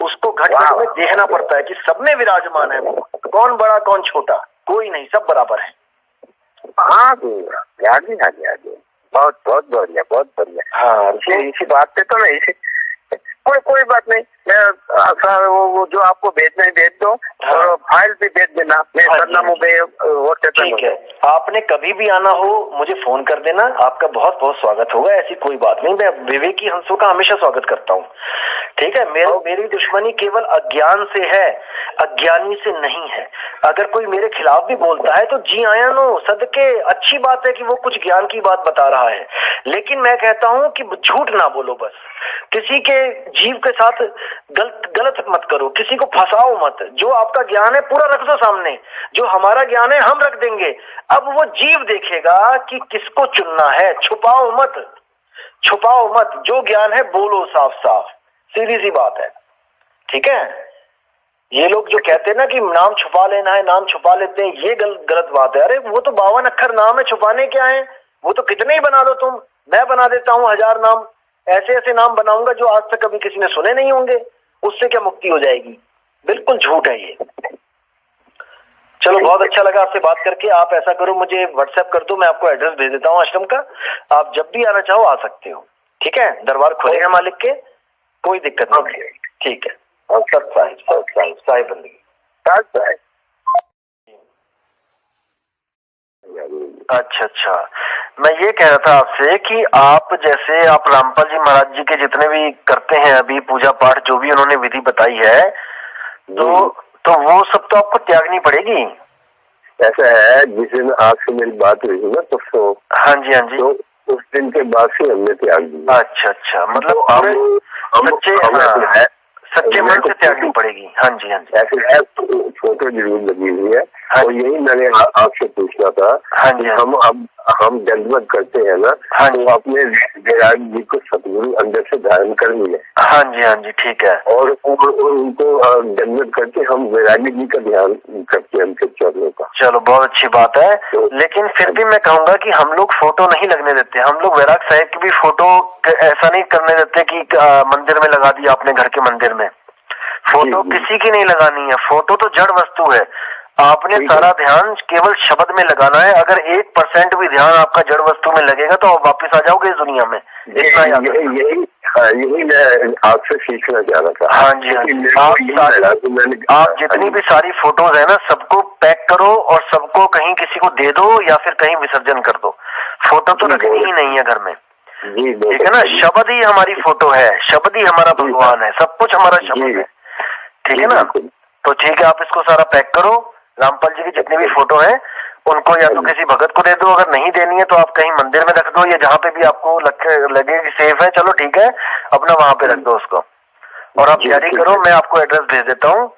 उसको घट घट में देखना पड़ता है कि सब में विराजमान है। कौन बड़ा कौन छोटा, कोई नहीं, सब बराबर है। हाँ आगे बहुत बहुत बढ़िया, बहुत बढ़िया। हाँ इसी बात पे तो नहीं, कोई बात नहीं, मैं वो जो आपको भेजना है भेज दो, और फाइल भी भेज देना, मैं सरनामों पे व्हाट्सएप पे। ठीक है, आपने कभी भी आना हो मुझे फोन कर देना, आपका बहुत बहुत स्वागत होगा, ऐसी कोई बात नहीं। मैं विवेकी हंसों का हमेशा स्वागत करता हूँ, ठीक है। मेरी दुश्मनी केवल अज्ञान से है, अज्ञानी से नहीं है। अगर कोई मेरे खिलाफ भी बोलता है तो जी आया नो सदके, अच्छी बात है कि वो कुछ ज्ञान की बात बता रहा है, लेकिन मैं कहता हूं कि झूठ ना बोलो। बस किसी के जीव के साथ गलत मत करो, किसी को फंसाओ मत। जो आपका ज्ञान है पूरा रख दो सामने, जो हमारा ज्ञान है हम रख देंगे। अब वो जीव देखेगा कि किसको चुनना है। छुपाओ मत, जो ज्ञान है बोलो साफ साफ, सीधी सी बात है, ठीक है। ये लोग जो कहते हैं ना कि नाम छुपा लेना है, नाम छुपा लेते हैं, ये गलत बात है। अरे वो तो 52 अक्षर नाम है, छुपाने क्या है? वो तो कितने ही बना दो तुम, मैं बना देता हूँ 1000 नाम, ऐसे नाम बनाऊंगा जो आज तक कभी किसी ने सुने नहीं होंगे। उससे क्या मुक्ति हो जाएगी? बिल्कुल झूठ है ये। चलो बहुत अच्छा लगा आपसे बात करके। आप ऐसा करो, मुझे व्हाट्सएप कर दो, मैं आपको एड्रेस भेज देता हूँ आश्रम का। आप जब भी आना चाहो आ सकते हो, ठीक है। दरबार खुले हैं मालिक के, कोई दिक्कत नहीं, ठीक है। और साहिब बंदगी। अच्छा, मैं ये कह रहा था आपसे कि आप जैसे आप रामपाल जी महाराज जी के जितने भी करते हैं अभी पूजा पाठ, जो भी उन्होंने विधि बताई है, तो वो सब तो आपको त्यागनी पड़ेगी। ऐसा है, जिस दिन आपसे मेरी बात हुई ना परसों, हाँ जी, तो उस दिन के बाद से हमने त्याग दी। अच्छा, मतलब सच्चे मन से त्यागनी पड़ेगी। हाँ जी। ऐसे है, फोटो जरूर लगी हुई है। और यही मैंने आपसे पूछना था। हाँ जी। हम दंडवत करते हैं ना, तो अपने विराट जी को सतगुरु अंदर से धारण कर लिया। हाँ जी, ठीक है। और उनको दंडवत करके हम विराट जी का ध्यान करते हैं, उनके चरणों का। चलो बहुत अच्छी बात है, लेकिन फिर भी मैं कहूंगा कि हम लोग फोटो नहीं लगने देते। हम लोग वैराग साहिब की भी फोटो ऐसा नहीं करने देते कि मंदिर में लगा दिया अपने घर के मंदिर में। फोटो किसी की नहीं लगानी है, फोटो तो जड़ वस्तु है। आपने सारा ध्यान केवल शब्द में लगाना है। अगर 1% भी ध्यान आपका जड़ वस्तु में लगेगा तो आप वापस आ जाओगे इस दुनिया में। इतना यही मैं आपसे सीखना चाह रहा था। हाँ जी, आप जितनी भी सारी फोटोज है ना, सबको पैक करो और सबको कहीं किसी को दे दो या फिर कहीं विसर्जन कर दो। फोटो तो रखनी ही नहीं है घर में, ठीक है ना। शब्द ही हमारी फोटो है, शब्द ही हमारा भगवान है, सब कुछ हमारा शब्द है, ठीक है ना। तो ठीक है, आप इसको सारा पैक करो। रामपाल जी की जितनी भी फोटो है उनको या तो किसी भगत को दे दो, अगर नहीं देनी है तो आप कहीं मंदिर में रख दो, या जहाँ पे भी आपको लगे कि सेफ है, चलो ठीक है, अपना वहां पे रख दो उसको। और आप तैयारी करो, मैं आपको एड्रेस भेज देता हूँ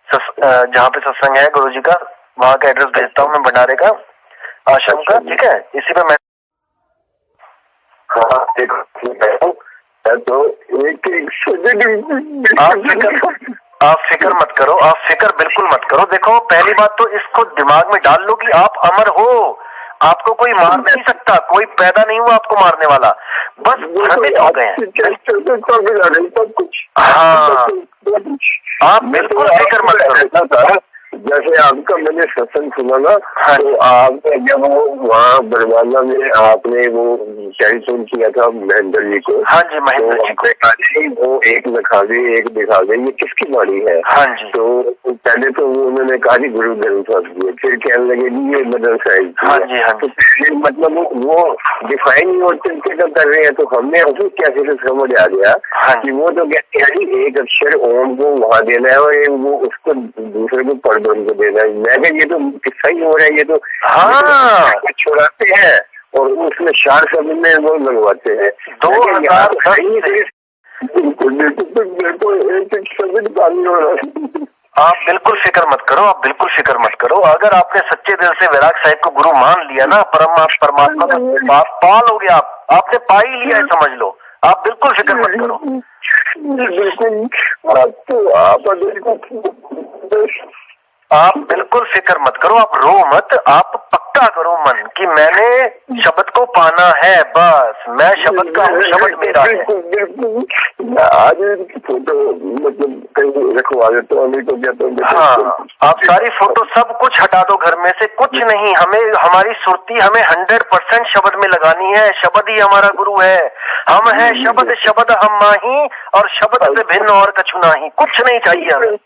जहाँ पे सत्संग है गुरु जी का, वहां का एड्रेस भेजता हूँ मैं भंडारे का। आश्रम का, ठीक है, इसी पे मैं हाँ देखो तो एक आप फिक्र मत करो, आप फिक्र बिल्कुल मत करो। देखो पहली बात तो इसको दिमाग में डाल लो कि आप अमर हो, आपको कोई मार नहीं सकता, कोई पैदा नहीं हुआ आपको मारने वाला, बस भ्रमित हो गए हैं। हाँ, आप बिल्कुल फिक्र मत करो। जैसे आपका मैंने सत्संग सुना ना, तो आपने जब वो वहाँ बरवाला में आपने वो टेलीफोन किया था महेंद्र जी को। हाँ जी, महेंद्र जी को। वो एक दिखा दे, एक दिखा दे, ये किसकी बाड़ी है? हाँ जी। तो पहले तो वो उन्होंने कहा जी गुरु ग्रंथ साहब जी, फिर कहने लगे जी ये मदर साहिब। हाँ जी, हाँ तो पहले मतलब वो डिफाइन ही और तरीके का कर रहे हैं, तो हमने उसे कैसे से समझ आ गया कि वो तो कहते हैं जी एक अक्षर ओम को वहाँ देना है और वो उसको दूसरे को पढ़ को देना है। मैं कहा ये तो किस्सा ही हो रहा है, ये तो हाँ छुड़ाते हैं और उसमें 4 शब्द में वो लगवाते हैं। 2010 आप बिल्कुल फिक्र मत करो, आप बिल्कुल फिक्र मत करो। अगर आपने सच्चे दिल से वैराग साहिब को गुरु मान लिया ना, परमात्मा का पा लोगे आपने पा ही लिया है, समझ लो। आप बिल्कुल फिक्र मत करो। आप बिल्कुल फिक्र मत करो, आप रो मत, आप पक्का करो मन कि मैंने शब्द को पाना है, बस मैं शब्द का हूँ, शब्द मेरा है। आज फोटो मतलब कहीं रखवा देता हूँ, नहीं तो कहता हूँ। हाँ, आप सारी फोटो सब कुछ हटा दो घर में से, कुछ नहीं। हमें हमारी सुरती हमें 100% शब्द में लगानी है। शब्द ही हमारा गुरु है, हम है शब्द, शब्द हम माही और शब्द से भिन्न और कछु नहीं, कुछ नहीं चाहिए हमें।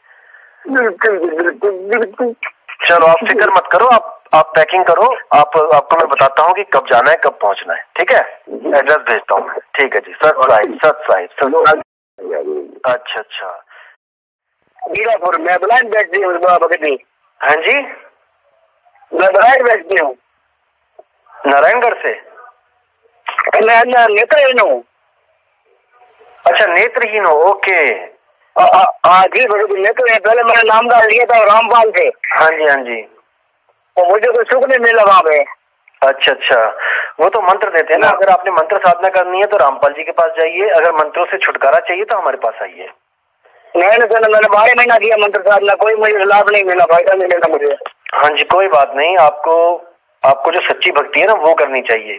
बिल्कुल। चलो आप फिक्र मत करो, आप पैकिंग करो। आपको मैं बताता हूँ कि कब जाना है, कब पहुंचना है, ठीक है? एड्रेस भेजता हूँ, ठीक है जी। सत साहिब। अच्छा मीरापुर मैं ब्लाइंड बैठती हूँ भगत। हाँ जी, मैं ब्लाइंड बैठती हूँ नारायणगढ़ से। मैं नेत्रहीन हूँ। अच्छा, नेत्रहीन हो, ओके। जी भगत नेत्रहीन। पहले मैंने नाम डाल लिया था रामपाल से। हाँ जी। तो मुझे कोई सुख नहीं मिला वहाँ पे। अच्छा, वो तो मंत्र देते हैं ना। अगर आपने मंत्र साधना करनी है तो रामपाल जी के पास जाइए, अगर मंत्रों से छुटकारा चाहिए तो हमारे पास आइए। नहीं सर, मैंने 12 महीना किया मंत्र साधना, कोई मुझे लाभ नहीं मिला, फायदा नहीं मिला मुझे। हाँ जी, कोई बात नहीं। आपको जो सच्ची भक्ति है ना वो करनी चाहिए,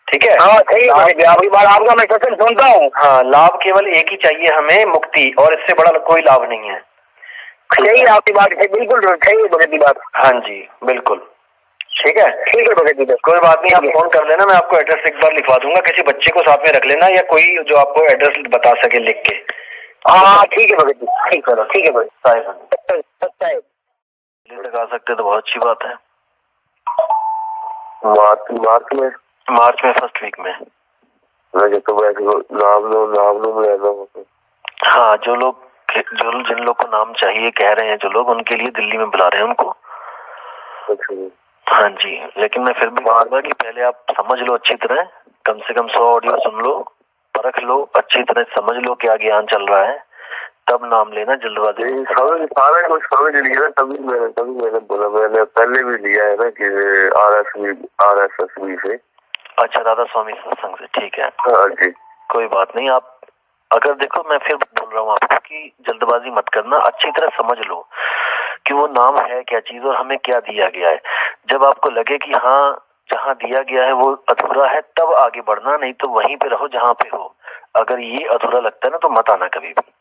ठीक है? हाँ सही है, आपकी बात, आपका मैं सत्संग सुनता हूँ। हाँ, लाभ केवल एक ही चाहिए हमें, मुक्ति, और इससे बड़ा कोई लाभ नहीं है। सही है आपकी बात, बिल्कुल सही है भगत की बात। हाँ जी, बिल्कुल ठीक है भगत जी। कोई बात नहीं, आप फोन कर लेना, मैं आपको एड्रेस एक बार लिखवा दूंगा, किसी बच्चे को साथ में रख लेना या कोई जो आपको एड्रेस बता सके लिख के। हाँ ठीक है भगत जी, ठीक है भगत साहिब। लगा सकते तो बहुत अच्छी बात है। मार्च में फर्स्ट वीक में। हाँ, जिन लोग को नाम चाहिए कह रहे हैं, जो लोग उनके लिए दिल्ली में बुला रहे हैं उनको। हाँ जी, लेकिन मैं फिर भी कहूँगा कि पहले आप समझ लो अच्छी तरह, कम से कम 100 ऑडियो सुन लो, परख लो, अच्छी तरह समझ लो क्या ज्ञान चल रहा है, तब नाम लेना। जल्दबाजी सारा कुछ समझ लिया, तभी मैंने बोला। मैंने पहले भी लिया है ना कि RSSB से। अच्छा, दादा स्वामी सत्संग से, ठीक है। हाँ जी, कोई बात नहीं। आप अगर देखो, मैं फिर बोल रहा हूँ आपको कि जल्दबाजी मत करना, अच्छी तरह समझ लो कि वो नाम है क्या चीज और हमें क्या दिया गया है। जब आपको लगे कि हाँ जहाँ दिया गया है वो अधूरा है, तब आगे बढ़ना, नहीं तो वहीं पे रहो जहाँ पे हो। अगर ये अधूरा लगता है ना तो मत आना कभी भी,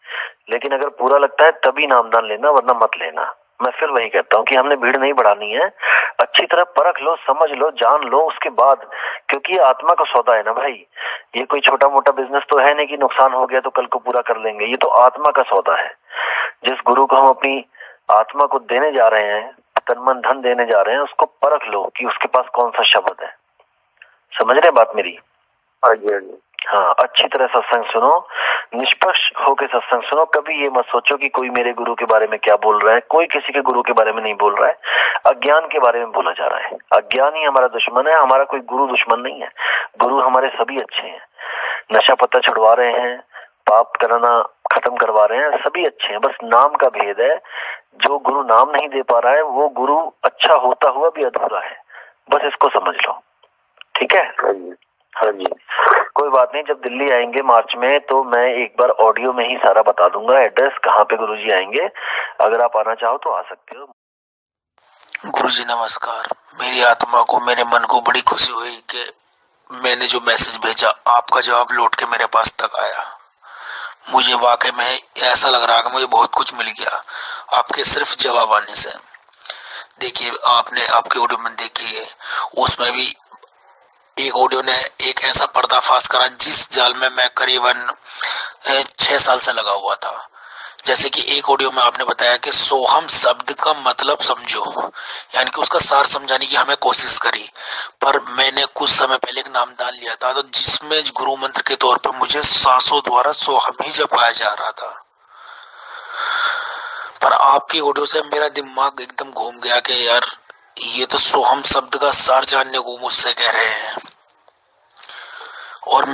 लेकिन अगर पूरा लगता है तभी नामदान लेना, वरना मत लेना। मैं फिर वही कहता हूँ कि हमने भीड़ नहीं बढ़ानी है, अच्छी तरह परख लो, समझ लो, जान लो, उसके बाद, क्योंकि ये आत्मा का सौदा है ना भाई। ये कोई छोटा मोटा बिजनेस तो है नहीं कि नुकसान हो गया तो कल को पूरा कर लेंगे। ये तो आत्मा का सौदा है। जिस गुरु को हम अपनी आत्मा को देने जा रहे हैं, तन मन धन देने जा रहे हैं, उसको परख लो कि उसके पास कौन सा शब्द है। समझ रहे बात मेरी? हाँ, अच्छी तरह सत्संग सुनो, निष्पक्ष होकर सत्संग सुनो। कभी ये मत सोचो कि कोई मेरे गुरु के बारे में क्या बोल रहा है। कोई किसी के गुरु के बारे में नहीं बोल रहा है, अज्ञान के बारे में बोला जा रहा है। अज्ञान ही हमारा दुश्मन है, हमारा कोई गुरु दुश्मन नहीं है। गुरु हमारे सभी अच्छे हैं, नशा पत्ता छुड़वा रहे हैं, पाप करना खत्म करवा रहे हैं, सभी अच्छे हैं। बस नाम का भेद है। जो गुरु नाम नहीं दे पा रहा है वो गुरु अच्छा होता हुआ भी अधूरा है। बस इसको समझ लो, ठीक है? हाँ जी, हाँ जी। कोई बात नहीं, जब दिल्ली आएंगे मार्च में तो मैं एक बार ऑडियो में ही सारा बता दूंगा, एड्रेस कहाँ पे गुरुजी आएंगे। अगर आप आना चाहो तो आ सकते हो। गुरुजी नमस्कार। मेरी आत्मा को, मेरे मन को बड़ी खुशी हुई कि मैंने जो मैसेज भेजा आपका जवाब लौट के मेरे पास तक आया। मुझे वाकई में ऐसा लग रहा कि मुझे बहुत कुछ मिल गया आपके सिर्फ जवाब आने से। देखिए, आपने आपके ऑडियो में देखी है, उसमें भी एक ऑडियो ने एक ऐसा पर्दाफाश करा जिस जाल में मैं करीबन 6 साल से लगा हुआ था। जैसे कि एक ऑडियो में आपने बताया कि सोहम शब्द का मतलब समझो, यानी कि उसका सार समझाने की हमें कोशिश करी। पर मैंने कुछ समय पहले एक नामदान लिया था तो जिसमें गुरु मंत्र के तौर पर मुझे सांसों द्वारा सोहम ही जपाया जा रहा था। पर आपकी ऑडियो से मेरा दिमाग एकदम घूम गया कि यार ये तो सोहम शब्द का सार जानने को मुझसे कह रहे हैं, और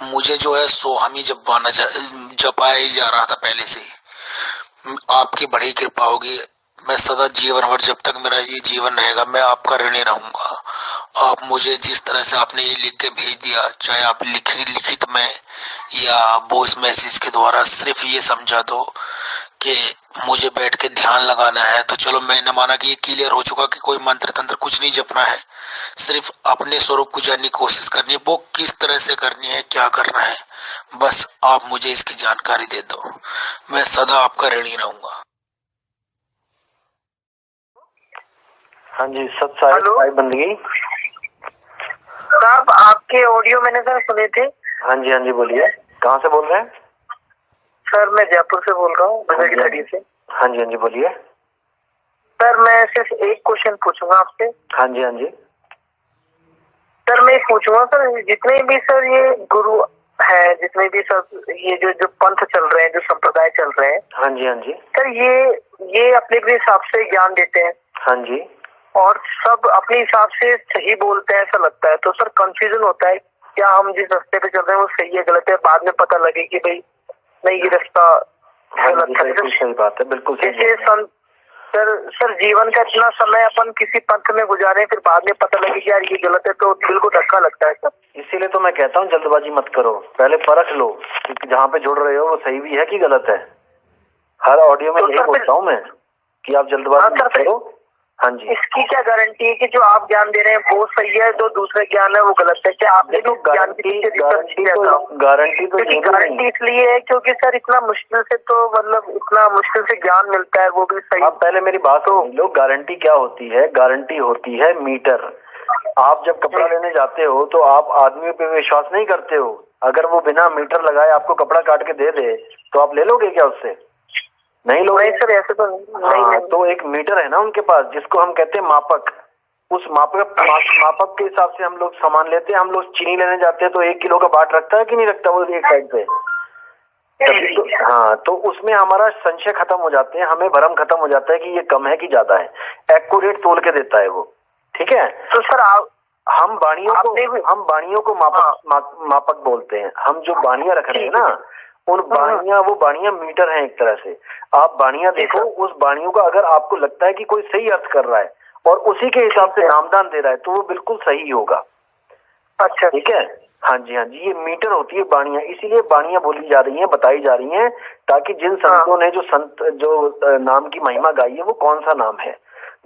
मुझे जो है सोहम ही जपाया ही जा रहा था पहले से ही। आपकी बड़ी कृपा होगी, मैं सदा जीवन भर जब तक मेरा ये जीवन रहेगा मैं आपका ऋणी रहूंगा। आप मुझे जिस तरह से आपने ये लिख के भेज दिया, चाहे आप लिखित में या वॉइस मैसेज के द्वारा, सिर्फ ये समझा दो कि मुझे बैठ के ध्यान लगाना है, तो चलो मैंने माना कि ये क्लियर हो चुका कि कोई मंत्र तंत्र कुछ नहीं जपना है, सिर्फ अपने स्वरूप को जानने की कोशिश करनी है। वो किस तरह से करनी है, क्या करना है, बस आप मुझे इसकी जानकारी दे दो, मैं सदा आपका ऋणी रहूंगा। हाँ जी, सत्साई बंदगी साहब, आपके ऑडियो मैंने सर सुने थे। हाँ जी, हाँ जी, बोलिए, कहाँ से बोल रहे हैं? सर मैं जयपुर से बोल रहा हूँ, बजरंगी से। हाँ जी, हाँ जी, बोलिए। सर मैं सिर्फ एक क्वेश्चन पूछूंगा आपसे। हाँ जी, हाँ जी। सर मैं पूछूंगा सर, जितने भी सर ये गुरु है, जितने भी सर ये जो पंथ चल रहे हैं, जो संप्रदाय चल रहे हैं, हाँ जी, हाँ जी, सर ये अपने हिसाब से ज्ञान देते हैं। हाँ जी, और सब अपने हिसाब से सही बोलते हैं ऐसा लगता है। तो सर कंफ्यूजन होता है, क्या हम जिस रास्ते पे चल रहे हैं वो सही है गलत है, बाद में पता लगे कि भाई नहीं ये रास्ता गलत है। बिल्कुल सही बात है, बिल्कुल सही। जैसे सर जीवन का इतना समय अपन किसी पंथ में गुजारे, फिर बाद में पता लगे कि यार ये गलत है, तो दिल को धक्का लगता है सर। इसीलिए तो मैं कहता हूँ जल्दबाजी मत करो, पहले परख लो कि जहाँ पे जुड़ रहे हो वो सही भी है कि गलत है। हर ऑडियो में यही बोलता हूँ मैं कि आप जल्दबाजी मत करो। हाँ जी, इसकी क्या गारंटी है कि जो आप ज्ञान दे रहे हैं वो सही है, जो दूसरा ज्ञान है वो गलत है? क्या आपने तो गारंटी इसलिए है क्योंकि सर इतना मुश्किल से, तो मतलब इतना मुश्किल से ज्ञान मिलता है, वो भी सही। आप पहले मेरी बात सुन लो। गारंटी क्या होती है? गारंटी होती है मीटर। आप जब कपड़ा लेने जाते हो तो आप आदमी पे विश्वास नहीं करते हो। अगर वो बिना मीटर लगाए आपको कपड़ा काट के दे दे तो आप ले लोगे क्या उससे? नहीं लोगे। नहीं सर, ऐसे तो नहीं। तो एक मीटर है ना उनके पास, जिसको हम कहते हैं मापक। उस मापक के हिसाब से हम लोग सामान लेते हैं। हम लोग चीनी लेने जाते हैं तो 1 किलो का बाट रखता है कि नहीं रखता वो एक साइड पे? तो उसमें हमारा संशय खत्म हो जाते हैं, हमें भ्रम खत्म हो जाता है कि ये कम है कि ज्यादा है। एक्यूरेट तोल के देता है वो, ठीक है। तो सर हम बाणियों को मापक बोलते हैं। हम जो बाणियां रख रहे हैं ना, उन वो बाणियां मीटर हैं एक तरह से। आप बाणियां देखो, उस बाणियों का अगर आपको लगता है कि कोई सही अर्थ कर रहा है और उसी के हिसाब से नामदान दे रहा है तो वो बिल्कुल सही होगा। अच्छा, ठीक है। हाँ जी, हाँ जी, ये मीटर होती है बाणियां। इसीलिए बाणियां बोली जा रही हैं, बताई जा रही हैं, ताकि जिन संतों ने जो नाम की महिमा गाई है वो कौन सा नाम है,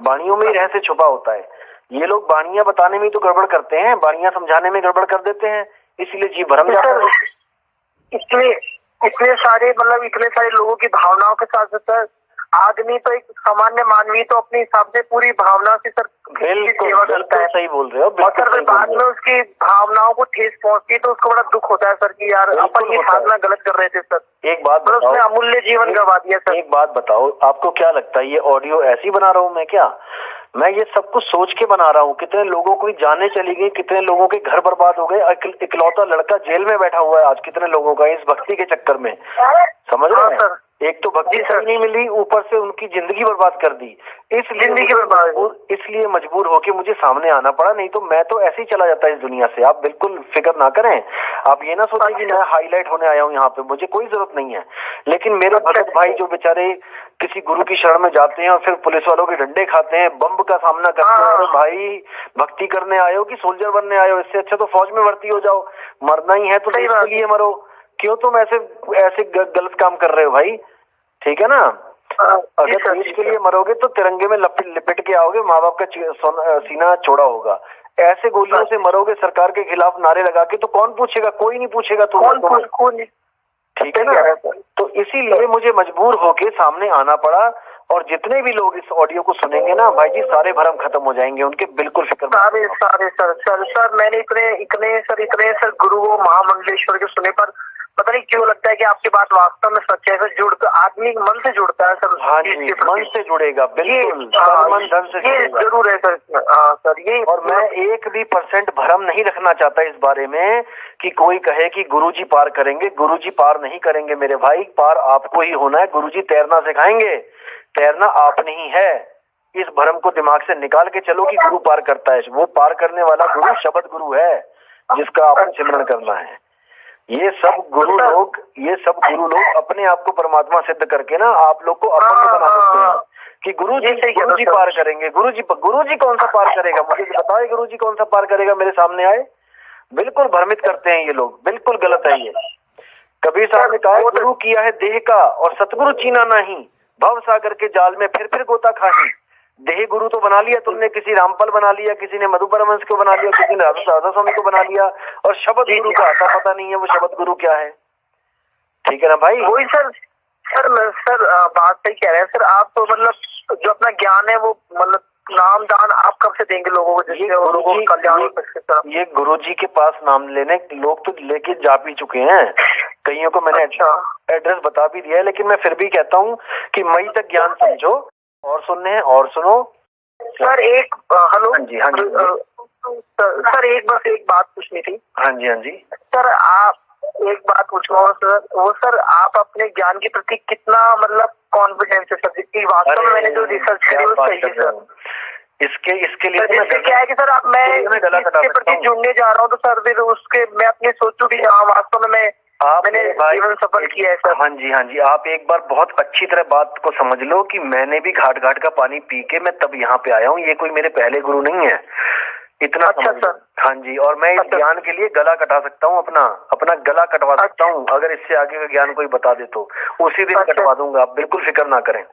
बाणियों में ही रहस्य छुपा होता है। ये लोग बाणियां बताने में तो गड़बड़ करते हैं, बाणियां समझाने में गड़बड़ कर देते हैं, इसलिए जी भरम जाता है। इतने सारे लोगों की भावनाओं के साथ सर, आदमी तो एक सामान्य मानवी तो अपने हिसाब से पूरी भावना से सर सेवा करता है। सही बोल रहे हो। और सर बाद में उसकी भावनाओं को ठेस पहुंचती है तो उसको बड़ा दुख होता है सर कि यार अपन ये साधना गलत कर रहे थे सर। एक बात बताओ, उसने अमूल्य जीवन गवा दिया सर। एक बात बताओ, आपको क्या लगता है ये ऑडियो ऐसी बना रहा हूँ मैं क्या? मैं ये सब कुछ सोच के बना रहा हूँ। कितने लोगों को जाने चली गई, कितने लोगों के घर बर्बाद हो गए। इकलौता लड़का जेल में बैठा हुआ है आज, कितने लोगों का, इस भक्ति के चक्कर में। समझ रहे हैं? एक तो भक्ति नहीं मिली, ऊपर से उनकी जिंदगी बर्बाद कर दी। इसलिए मजबूर होके मुझे सामने आना पड़ा, नहीं तो मैं तो ऐसे ही चला जाता इस दुनिया से। आप बिल्कुल फिक्र ना करें, आप ये ना सोचें कि मैं हाईलाइट होने आया हूँ यहाँ पे, मुझे कोई जरूरत नहीं है। लेकिन मेरे भगत भाई जो बेचारे किसी गुरु की शरण में जाते हैं और फिर पुलिस वालों के डंडे खाते हैं, बम का सामना करते हैं, अरे भाई भक्ति करने आए हो कि सोल्जर बनने आए हो? इससे अच्छा तो फौज में भर्ती हो जाओ, मरना ही है तो देश के लिए मरो, क्यों तुम ऐसे गलत काम कर रहे हो भाई? ठीक है ना, अगर देश के लिए मरोगे तो तिरंगे में लिपट के आओगे, माँ बाप का सीना चौड़ा होगा। ऐसे गोलियों से मरोगे सरकार के खिलाफ नारे लगा के, तो कौन पूछेगा? कोई नहीं पूछेगा तुम्हें, ठीक है ना? तो इसीलिए मुझे मजबूर होके सामने आना पड़ा। और जितने भी लोग इस ऑडियो को सुनेंगे ना भाई जी, सारे भरम खत्म हो जाएंगे उनके, बिल्कुल फिक्र सारे सर मैंने इतने सर गुरुओं महामंडलेश्वर के सुने पर पता नहीं क्यों लगता है कि आपकी बात वास्तव में सच है। सर जुड़ आदमी मन से जुड़ता है सर। हाँ जी, मन से जुड़ेगा, बिल्कुल मन धन से जुड़ेगा। जरूर है सर। हाँ सर, ये और मैं 1% भ्रम नहीं रखना चाहता इस बारे में कि कोई कहे कि गुरुजी पार करेंगे। गुरुजी पार नहीं करेंगे मेरे भाई, पार आपको ही होना है। गुरुजी तैरना सिखाएंगे, तैरना आपने ही है। इस भ्रम को दिमाग से निकाल के चलो कि गुरु पार करता है। वो पार करने वाला गुरु शब्द गुरु है, जिसका आपको सिमरन करना है। ये सब गुरु लोग अपने आप को परमात्मा सिद्ध करके ना आप लोग को अपन में बना सकते हैं कि गुरुजी पार करेंगे। गुरुजी कौन सा पार करेगा? मुझे बताओ, गुरुजी कौन सा पार करेगा? मेरे सामने आए। बिल्कुल भ्रमित करते हैं ये लोग, बिल्कुल गलत है ये। कबीर साहब ने कहा, गुरु किया है देह का और सतगुरु चीना नहीं, भव सागर के जाल में फिर गोता खाही। देह गुरु तो बना लिया तुमने, किसी रामपाल बना लिया, किसी ने मधु परमहंस को बना लिया, किसी ने राधा स्वामी को बना लिया, और शब्द गुरु का आता पता नहीं है वो शब्द गुरु क्या है। ठीक है ना भाई? वही सर बात सही कह रहे हैं सर आप। तो मतलब जो अपना ज्ञान है वो मतलब नाम दान आप कब से देंगे लोगों को, जिससे लोगों का कल्याण हो सके? ये गुरुजी के पास नाम लेने लोग तो लेके जा भी चुके हैं, कईयों को मैंने एड्रेस बता भी दिया है। लेकिन मैं फिर भी कहता हूँ कि मई तक ज्ञान समझो, और सुनने हैं और सुनो सर। एक हेलो, हाँ जी सर एक बात पूछनी थी। हाँ जी सर, आप एक बात पूछना सर, वो सर आप अपने ज्ञान के प्रति कितना मतलब कॉन्फिडेंस है सर? जितनी वास्तव में मैंने जो रिसर्च करी वो सही है सर। इसके लिए क्या है कि सर आप मैं इसके प्रति जुड़ने जा रहा हूँ, तो सर फिर उसके मैं अपने सोचूं कि हाँ वास्तव में मैंने जीवन सफल किया है सर। हाँ जी, आप एक बार बहुत अच्छी तरह बात को समझ लो कि मैंने भी घाट का पानी पी के मैं तब यहाँ पे आया हूँ। ये कोई मेरे पहले गुरु नहीं है, इतना अच्छा सर। हाँ जी, और मैं इस ज्ञान के लिए गला कटा सकता हूँ, अपना गला कटवा सकता हूँ। अगर इससे आगे का ज्ञान कोई बता दे तो उसी दिन कटवा दूंगा, आप बिल्कुल फिक्र ना करें।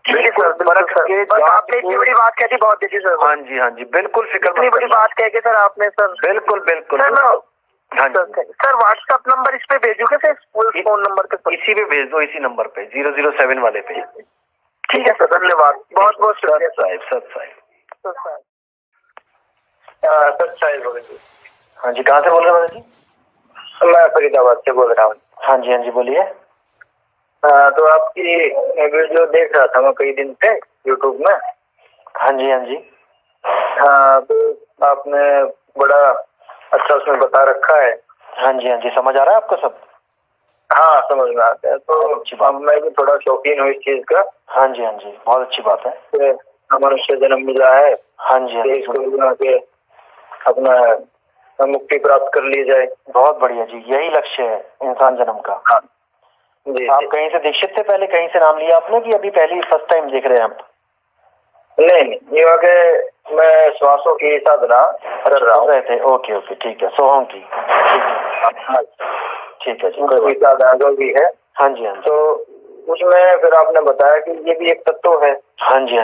बिल्कुल आपने इतनी बड़ी बात कह दी, बहुत अच्छी सर। हाँ जी, बिल्कुल फिक्र, इतनी बड़ी बात कह के सर आपने सर। बिल्कुल हाँ सर, व्हाट्सएप नंबर इस पे भेजोगे सर? फोन नंबर पे इसी पे भेज दो, इसी नंबर पे 007 वाले पे। ठीक है सर, धन्यवाद, बहुत बहुत शुक्रिया सत साहिब। हाँ जी, कहाँ से बोल रहे हैं जी? मैं फरीदाबाद से बोल रहा हूँ। हाँ जी बोलिए। तो आपकी वीडियो देख रहा था मैं कई दिन से यूट्यूब में। हाँ जी हाँ, तो आपने बड़ा अच्छा उसमें बता रखा है। हाँ जी, समझ आ रहा है आपको सब? हाँ, समझ में आता है। तो मैं भी थोड़ा शौकीन हूँ इस चीज का। हाँ जी, बहुत अच्छी बात है। मनुष्य जन्म मिला है। हाँ जी, के अपना मुक्ति प्राप्त कर ली जाए। बहुत बढ़िया जी, यही लक्ष्य है इंसान जन्म का। हाँ जी। आप कहीं से दीक्षित थे पहले, कहीं से नाम लिया आपने, कि अभी पहली फर्स्ट टाइम देख रहे हैं आप? नहीं, ये कि मैं श्वासों की साधना कर रहा हूँ। ओके, ठीक है, सोहम की। ठीक है जी, कोई साधना जो भी है। हाँ जी, तो उसमें फिर आपने बताया कि ये भी एक तत्व है। हाँ जी,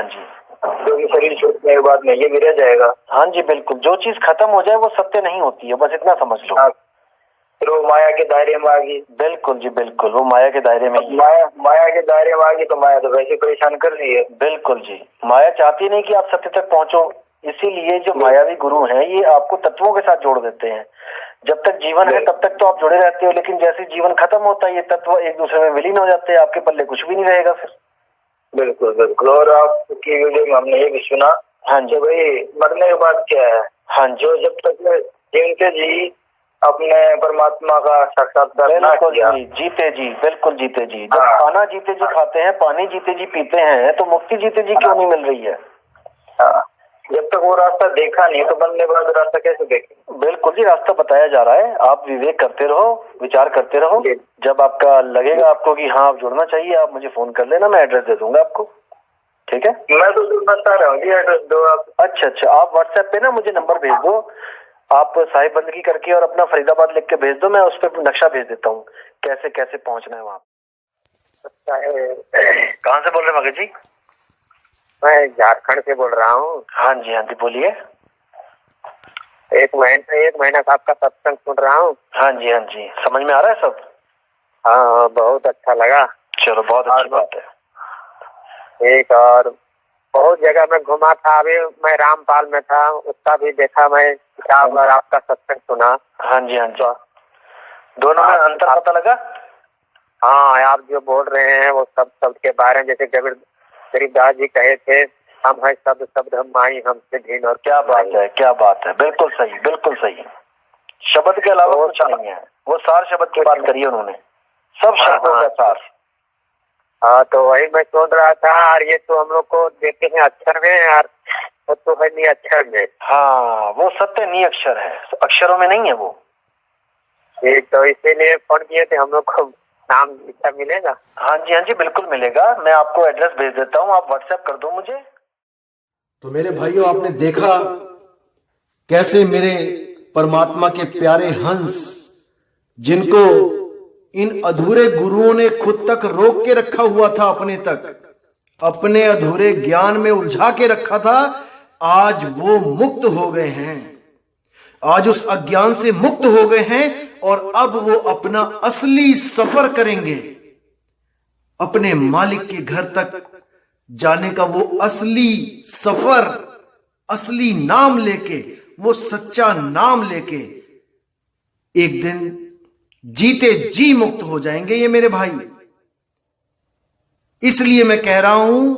जो कि शरीर छूटने के बाद में ये भी रह जाएगा। हाँ जी, बिल्कुल, जो चीज खत्म हो जाए वो सत्य नहीं होती है, बस इतना समझ लो। फिर वो माया के दायरे में आ गई। बिल्कुल जी, बिल्कुल, वो माया के दायरे में। माया के दायरे में आ गई तो माया तो वैसे परेशान कर रही है। बिल्कुल जी, माया चाहती नहीं कि आप सत्य तक पहुंचो, इसीलिए जो मायावी गुरु हैं ये आपको तत्वों के साथ जोड़ देते हैं। जब तक जीवन है तब तक तो आप जुड़े रहते हो, लेकिन जैसे जीवन खत्म होता है ये तत्व एक दूसरे में विलीन हो जाते हैं, आपके पल्ले कुछ भी नहीं रहेगा फिर। बिल्कुल। और आपकी वीडियो में हमने ये भी सुना, हाँ जी, भाई मरने के बाद क्या है। हाँ जी, जो जब तक जीवते जी अपने परमात्मा का साक्षात्कार ना किया। जीते जी, बिल्कुल जीते जी। जब खाना जीते जी खाते हैं, पानी जीते जी पीते हैं, तो मुक्ति जीते जी क्यों नहीं मिल रही है? जब तक वो रास्ता देखा नहीं तो बनने बाद रास्ता कैसे देखे? बिल्कुल जी, रास्ता बताया जा रहा है। आप विवेक करते रहो, विचार करते रहो। जब आपका लगेगा आपको कि हाँ आप जुड़ना चाहिए, आप मुझे फोन कर लेना, मैं एड्रेस दे दूंगा आपको। ठीक है, मैं तो बता रहा हूँ जी, एड्रेस दो आप। अच्छा, आप व्हाट्सएप पे ना मुझे नंबर भेज दो, आप साहिब बंदगी करके और अपना फरीदाबाद लिख के भेज दो, मैं उस पर नक्शा भेज देता हूँ कैसे कैसे पहुंचना है वहाँ। कहाँ से बोल रहे हैं मगज जी? मैं झारखंड से बोल रहा हूँ। हाँ जी, बोलिए। एक महीना का आपका सत्संग सुन रहा हूँ। हाँ जी, समझ में आ रहा है सब? हाँ, बहुत अच्छा लगा। चलो, बहुत अच्छी बात है। एक और बहुत जगह में घुमा था, अभी मैं रामपाल में था, उसका भी देखा मैं किताब और आपका सत्संग सुना। हाँ जी, दोनों में अंतर पता लगा? हाँ, आप जो बोल रहे हैं वो सब शब्द के बारे में, जैसे गरीबदास जी कहे थे, हम है शब्द हम माई हमसे भिन्न। और क्या बात है, बिल्कुल सही। शब्द के अलावा कुछ नहीं है, वो सार शब्द की बात करी उन्होंने, सब शब्दों का सार। हाँ, तो वही मैं सोच रहा था, और ये तो हम लोग को देते हैं अक्षर में यार, वो तो है नहीं अक्षर में। हाँ, वो सत्य नहीं अक्षर है, अक्षरों में नहीं है वो। तो इसीलिए फोन किए थे, हम लोग को नाम लिखा मिलेगा? हाँ जी, बिल्कुल मिलेगा। मैं आपको एड्रेस भेज देता हूँ, आप व्हाट्सएप कर दो मुझे। तो मेरे भाइयों, आपने देखा कैसे मेरे परमात्मा के प्यारे हंस, जिनको इन अधूरे गुरुओं ने खुद तक रोक के रखा हुआ था, अपने अधूरे ज्ञान में उलझा के रखा था, आज वो मुक्त हो गए हैं। आज उस अज्ञान से मुक्त हो गए हैं और अब वो अपना असली सफर करेंगे। अपने मालिक के घर तक जाने का वो असली सफर, असली नाम लेके, वो सच्चा नाम लेके एक दिन जीते जी मुक्त हो जाएंगे ये मेरे भाई। इसलिए मैं कह रहा हूं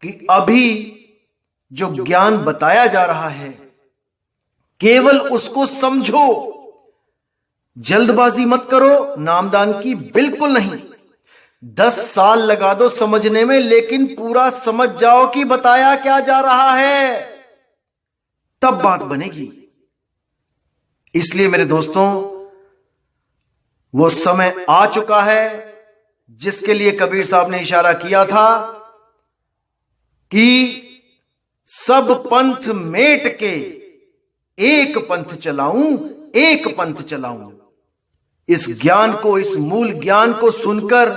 कि अभी जो ज्ञान बताया जा रहा है, केवल उसको समझो, जल्दबाजी मत करो नामदान की, बिल्कुल नहीं। 10 साल लगा दो समझने में, लेकिन पूरा समझ जाओ कि बताया क्या जा रहा है, तब बात बनेगी। इसलिए मेरे दोस्तों, वो समय आ चुका है जिसके लिए कबीर साहब ने इशारा किया था कि सब पंथ मेट के एक पंथ चलाऊं। इस ज्ञान को, इस मूल ज्ञान को सुनकर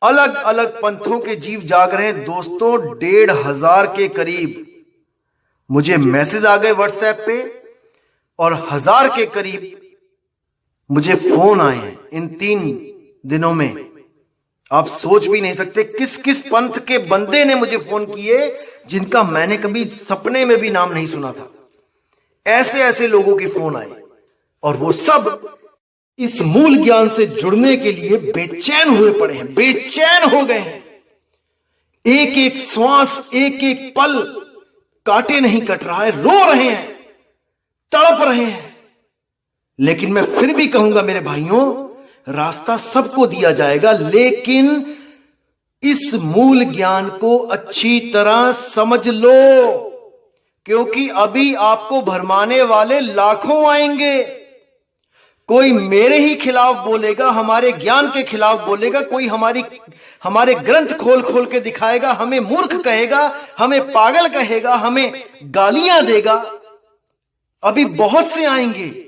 अलग अलग पंथों के जीव जाग रहे हैं। दोस्तों, 1,500 के करीब मुझे मैसेज आ गए व्हाट्सएप पे, और 1000 के करीब मुझे फोन आए हैं इन 3 दिनों में। आप सोच भी नहीं सकते किस किस पंथ के बंदे ने मुझे फोन किए, जिनका मैंने कभी सपने में भी नाम नहीं सुना था। ऐसे ऐसे लोगों के फोन आए, और वो सब इस मूल ज्ञान से जुड़ने के लिए बेचैन हुए पड़े हैं, बेचैन हो गए हैं। एक एक श्वास, एक एक पल काटे नहीं कट रहा है, रो रहे हैं, तड़प रहे हैं। लेकिन मैं फिर भी कहूंगा मेरे भाइयों, रास्ता सबको दिया जाएगा, लेकिन इस मूल ज्ञान को अच्छी तरह समझ लो, क्योंकि अभी आपको भरमाने वाले लाखों आएंगे। कोई मेरे ही खिलाफ बोलेगा, हमारे ज्ञान के खिलाफ बोलेगा, कोई हमारे ग्रंथ खोल खोल के दिखाएगा, हमें मूर्ख कहेगा, हमें पागल कहेगा, हमें गालियां देगा। अभी बहुत से आएंगे।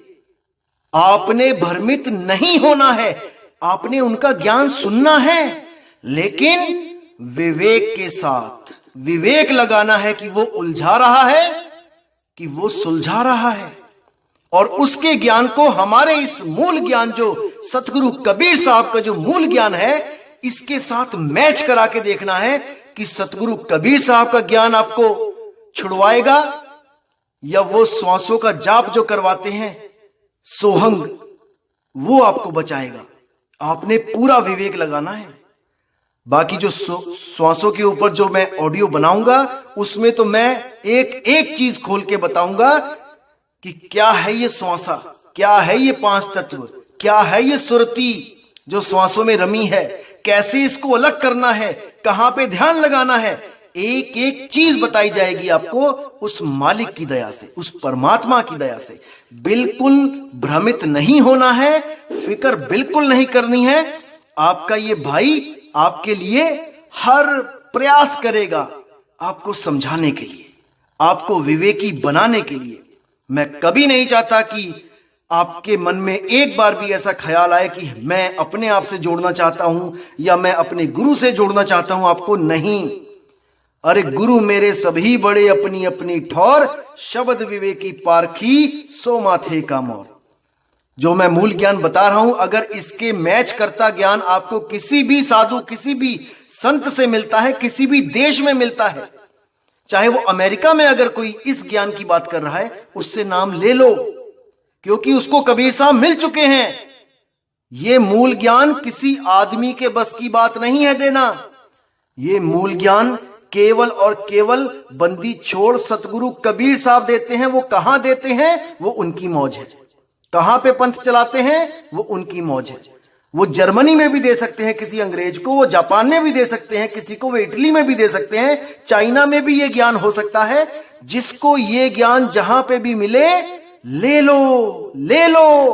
आपने भ्रमित नहीं होना है, आपने उनका ज्ञान सुनना है, लेकिन विवेक के साथ विवेक लगाना है कि वो उलझा रहा है कि वो सुलझा रहा है। और उसके ज्ञान को हमारे इस मूल ज्ञान, जो सतगुरु कबीर साहब का जो मूल ज्ञान है, इसके साथ मैच करा के देखना है कि सतगुरु कबीर साहब का ज्ञान आपको छुड़वाएगा या वो श्वासों का जाप जो करवाते हैं सोहंग, वो आपको बचाएगा। आपने पूरा विवेक लगाना है। बाकी जो श्वासों के ऊपर जो मैं ऑडियो बनाऊंगा, उसमें तो मैं एक एक चीज खोल के बताऊंगा कि क्या है ये श्वासा, क्या है ये 5 तत्व, क्या है ये सुरती जो श्वासों में रमी है, कैसे इसको अलग करना है, कहां पे ध्यान लगाना है, एक एक चीज बताई जाएगी आपको उस मालिक की दया से, उस परमात्मा की दया से। बिल्कुल भ्रमित नहीं होना है, फिक्र बिल्कुल नहीं करनी है। आपका ये भाई आपके लिए हर प्रयास करेगा आपको समझाने के लिए, आपको विवेकी बनाने के लिए। मैं कभी नहीं चाहता कि आपके मन में एक बार भी ऐसा ख्याल आए कि मैं अपने आप से जोड़ना चाहता हूं या मैं अपने गुरु से जोड़ना चाहता हूं आपको। नहीं, अरे गुरु मेरे सभी बड़े अपनी अपनी ठौर, शब्द विवेकी पारखी सो माथे का मोर। जो मैं मूल ज्ञान बता रहा हूं, अगर इसके मैच करता ज्ञान आपको किसी भी साधु, किसी भी संत से मिलता है, किसी भी देश में मिलता है, चाहे वो अमेरिका में अगर कोई इस ज्ञान की बात कर रहा है, उससे नाम ले लो, क्योंकि उसको कबीर साहब मिल चुके हैं। ये मूल ज्ञान किसी आदमी के बस की बात नहीं है देना। ये मूल ज्ञान केवल और केवल बंदी छोड़ सतगुरु कबीर साहब देते हैं। वो कहां देते हैं, वो उनकी मौज है। कहां पे पंथ चलाते हैं, वो उनकी मौज है। वो जर्मनी में भी दे सकते हैं किसी अंग्रेज को, वो जापान में भी दे सकते हैं किसी को, वो इटली में भी दे सकते हैं, चाइना में भी ये ज्ञान हो सकता है। जिसको ये ज्ञान जहां पे भी मिले ले लो, ले लो,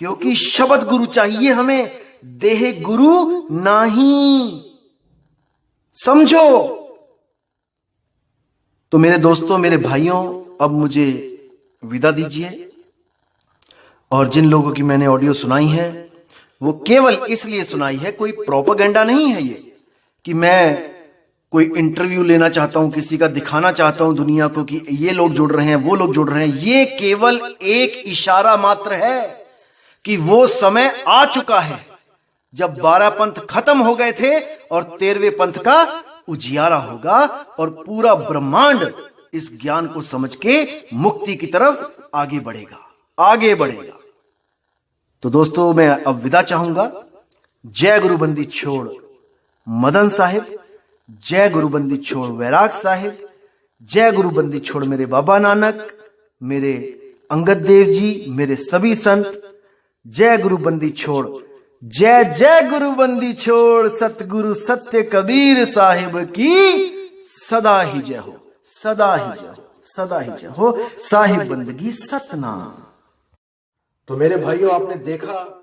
क्योंकि शब्द गुरु चाहिए हमें, देह गुरु नहीं। समझो। तो मेरे दोस्तों, मेरे भाइयों, अब मुझे विदा दीजिए। और जिन लोगों की मैंने ऑडियो सुनाई है वो केवल इसलिए सुनाई है, कोई प्रोपेगेंडा नहीं है ये कि मैं कोई इंटरव्यू लेना चाहता हूं, किसी का दिखाना चाहता हूं दुनिया को कि ये लोग जुड़ रहे हैं, वो लोग जुड़ रहे हैं। ये केवल एक इशारा मात्र है कि वो समय आ चुका है जब 12 पंथ खत्म हो गए थे और 13वें पंथ का उजियारा होगा और पूरा ब्रह्मांड इस ज्ञान को समझ के मुक्ति की तरफ आगे बढ़ेगा, आगे बढ़ेगा। तो दोस्तों, मैं अब विदा चाहूंगा। जय गुरु बंदी छोड़ मदन साहिब, जय गुरु बंदी छोड़ वैराग साहिब, जय गुरु बंदी छोड़ मेरे बाबा नानक, मेरे अंगद देव जी, मेरे सभी संत। जय गुरु बंदी छोड़, जय जय गुरु बंदी छोड़ सतगुरु सत्य कबीर साहिब की सदा ही जय हो, सदा ही जय हो, सदा ही जय हो। साहिब बंदगी सतनाम। तो मेरे भाइयों, आपने देखा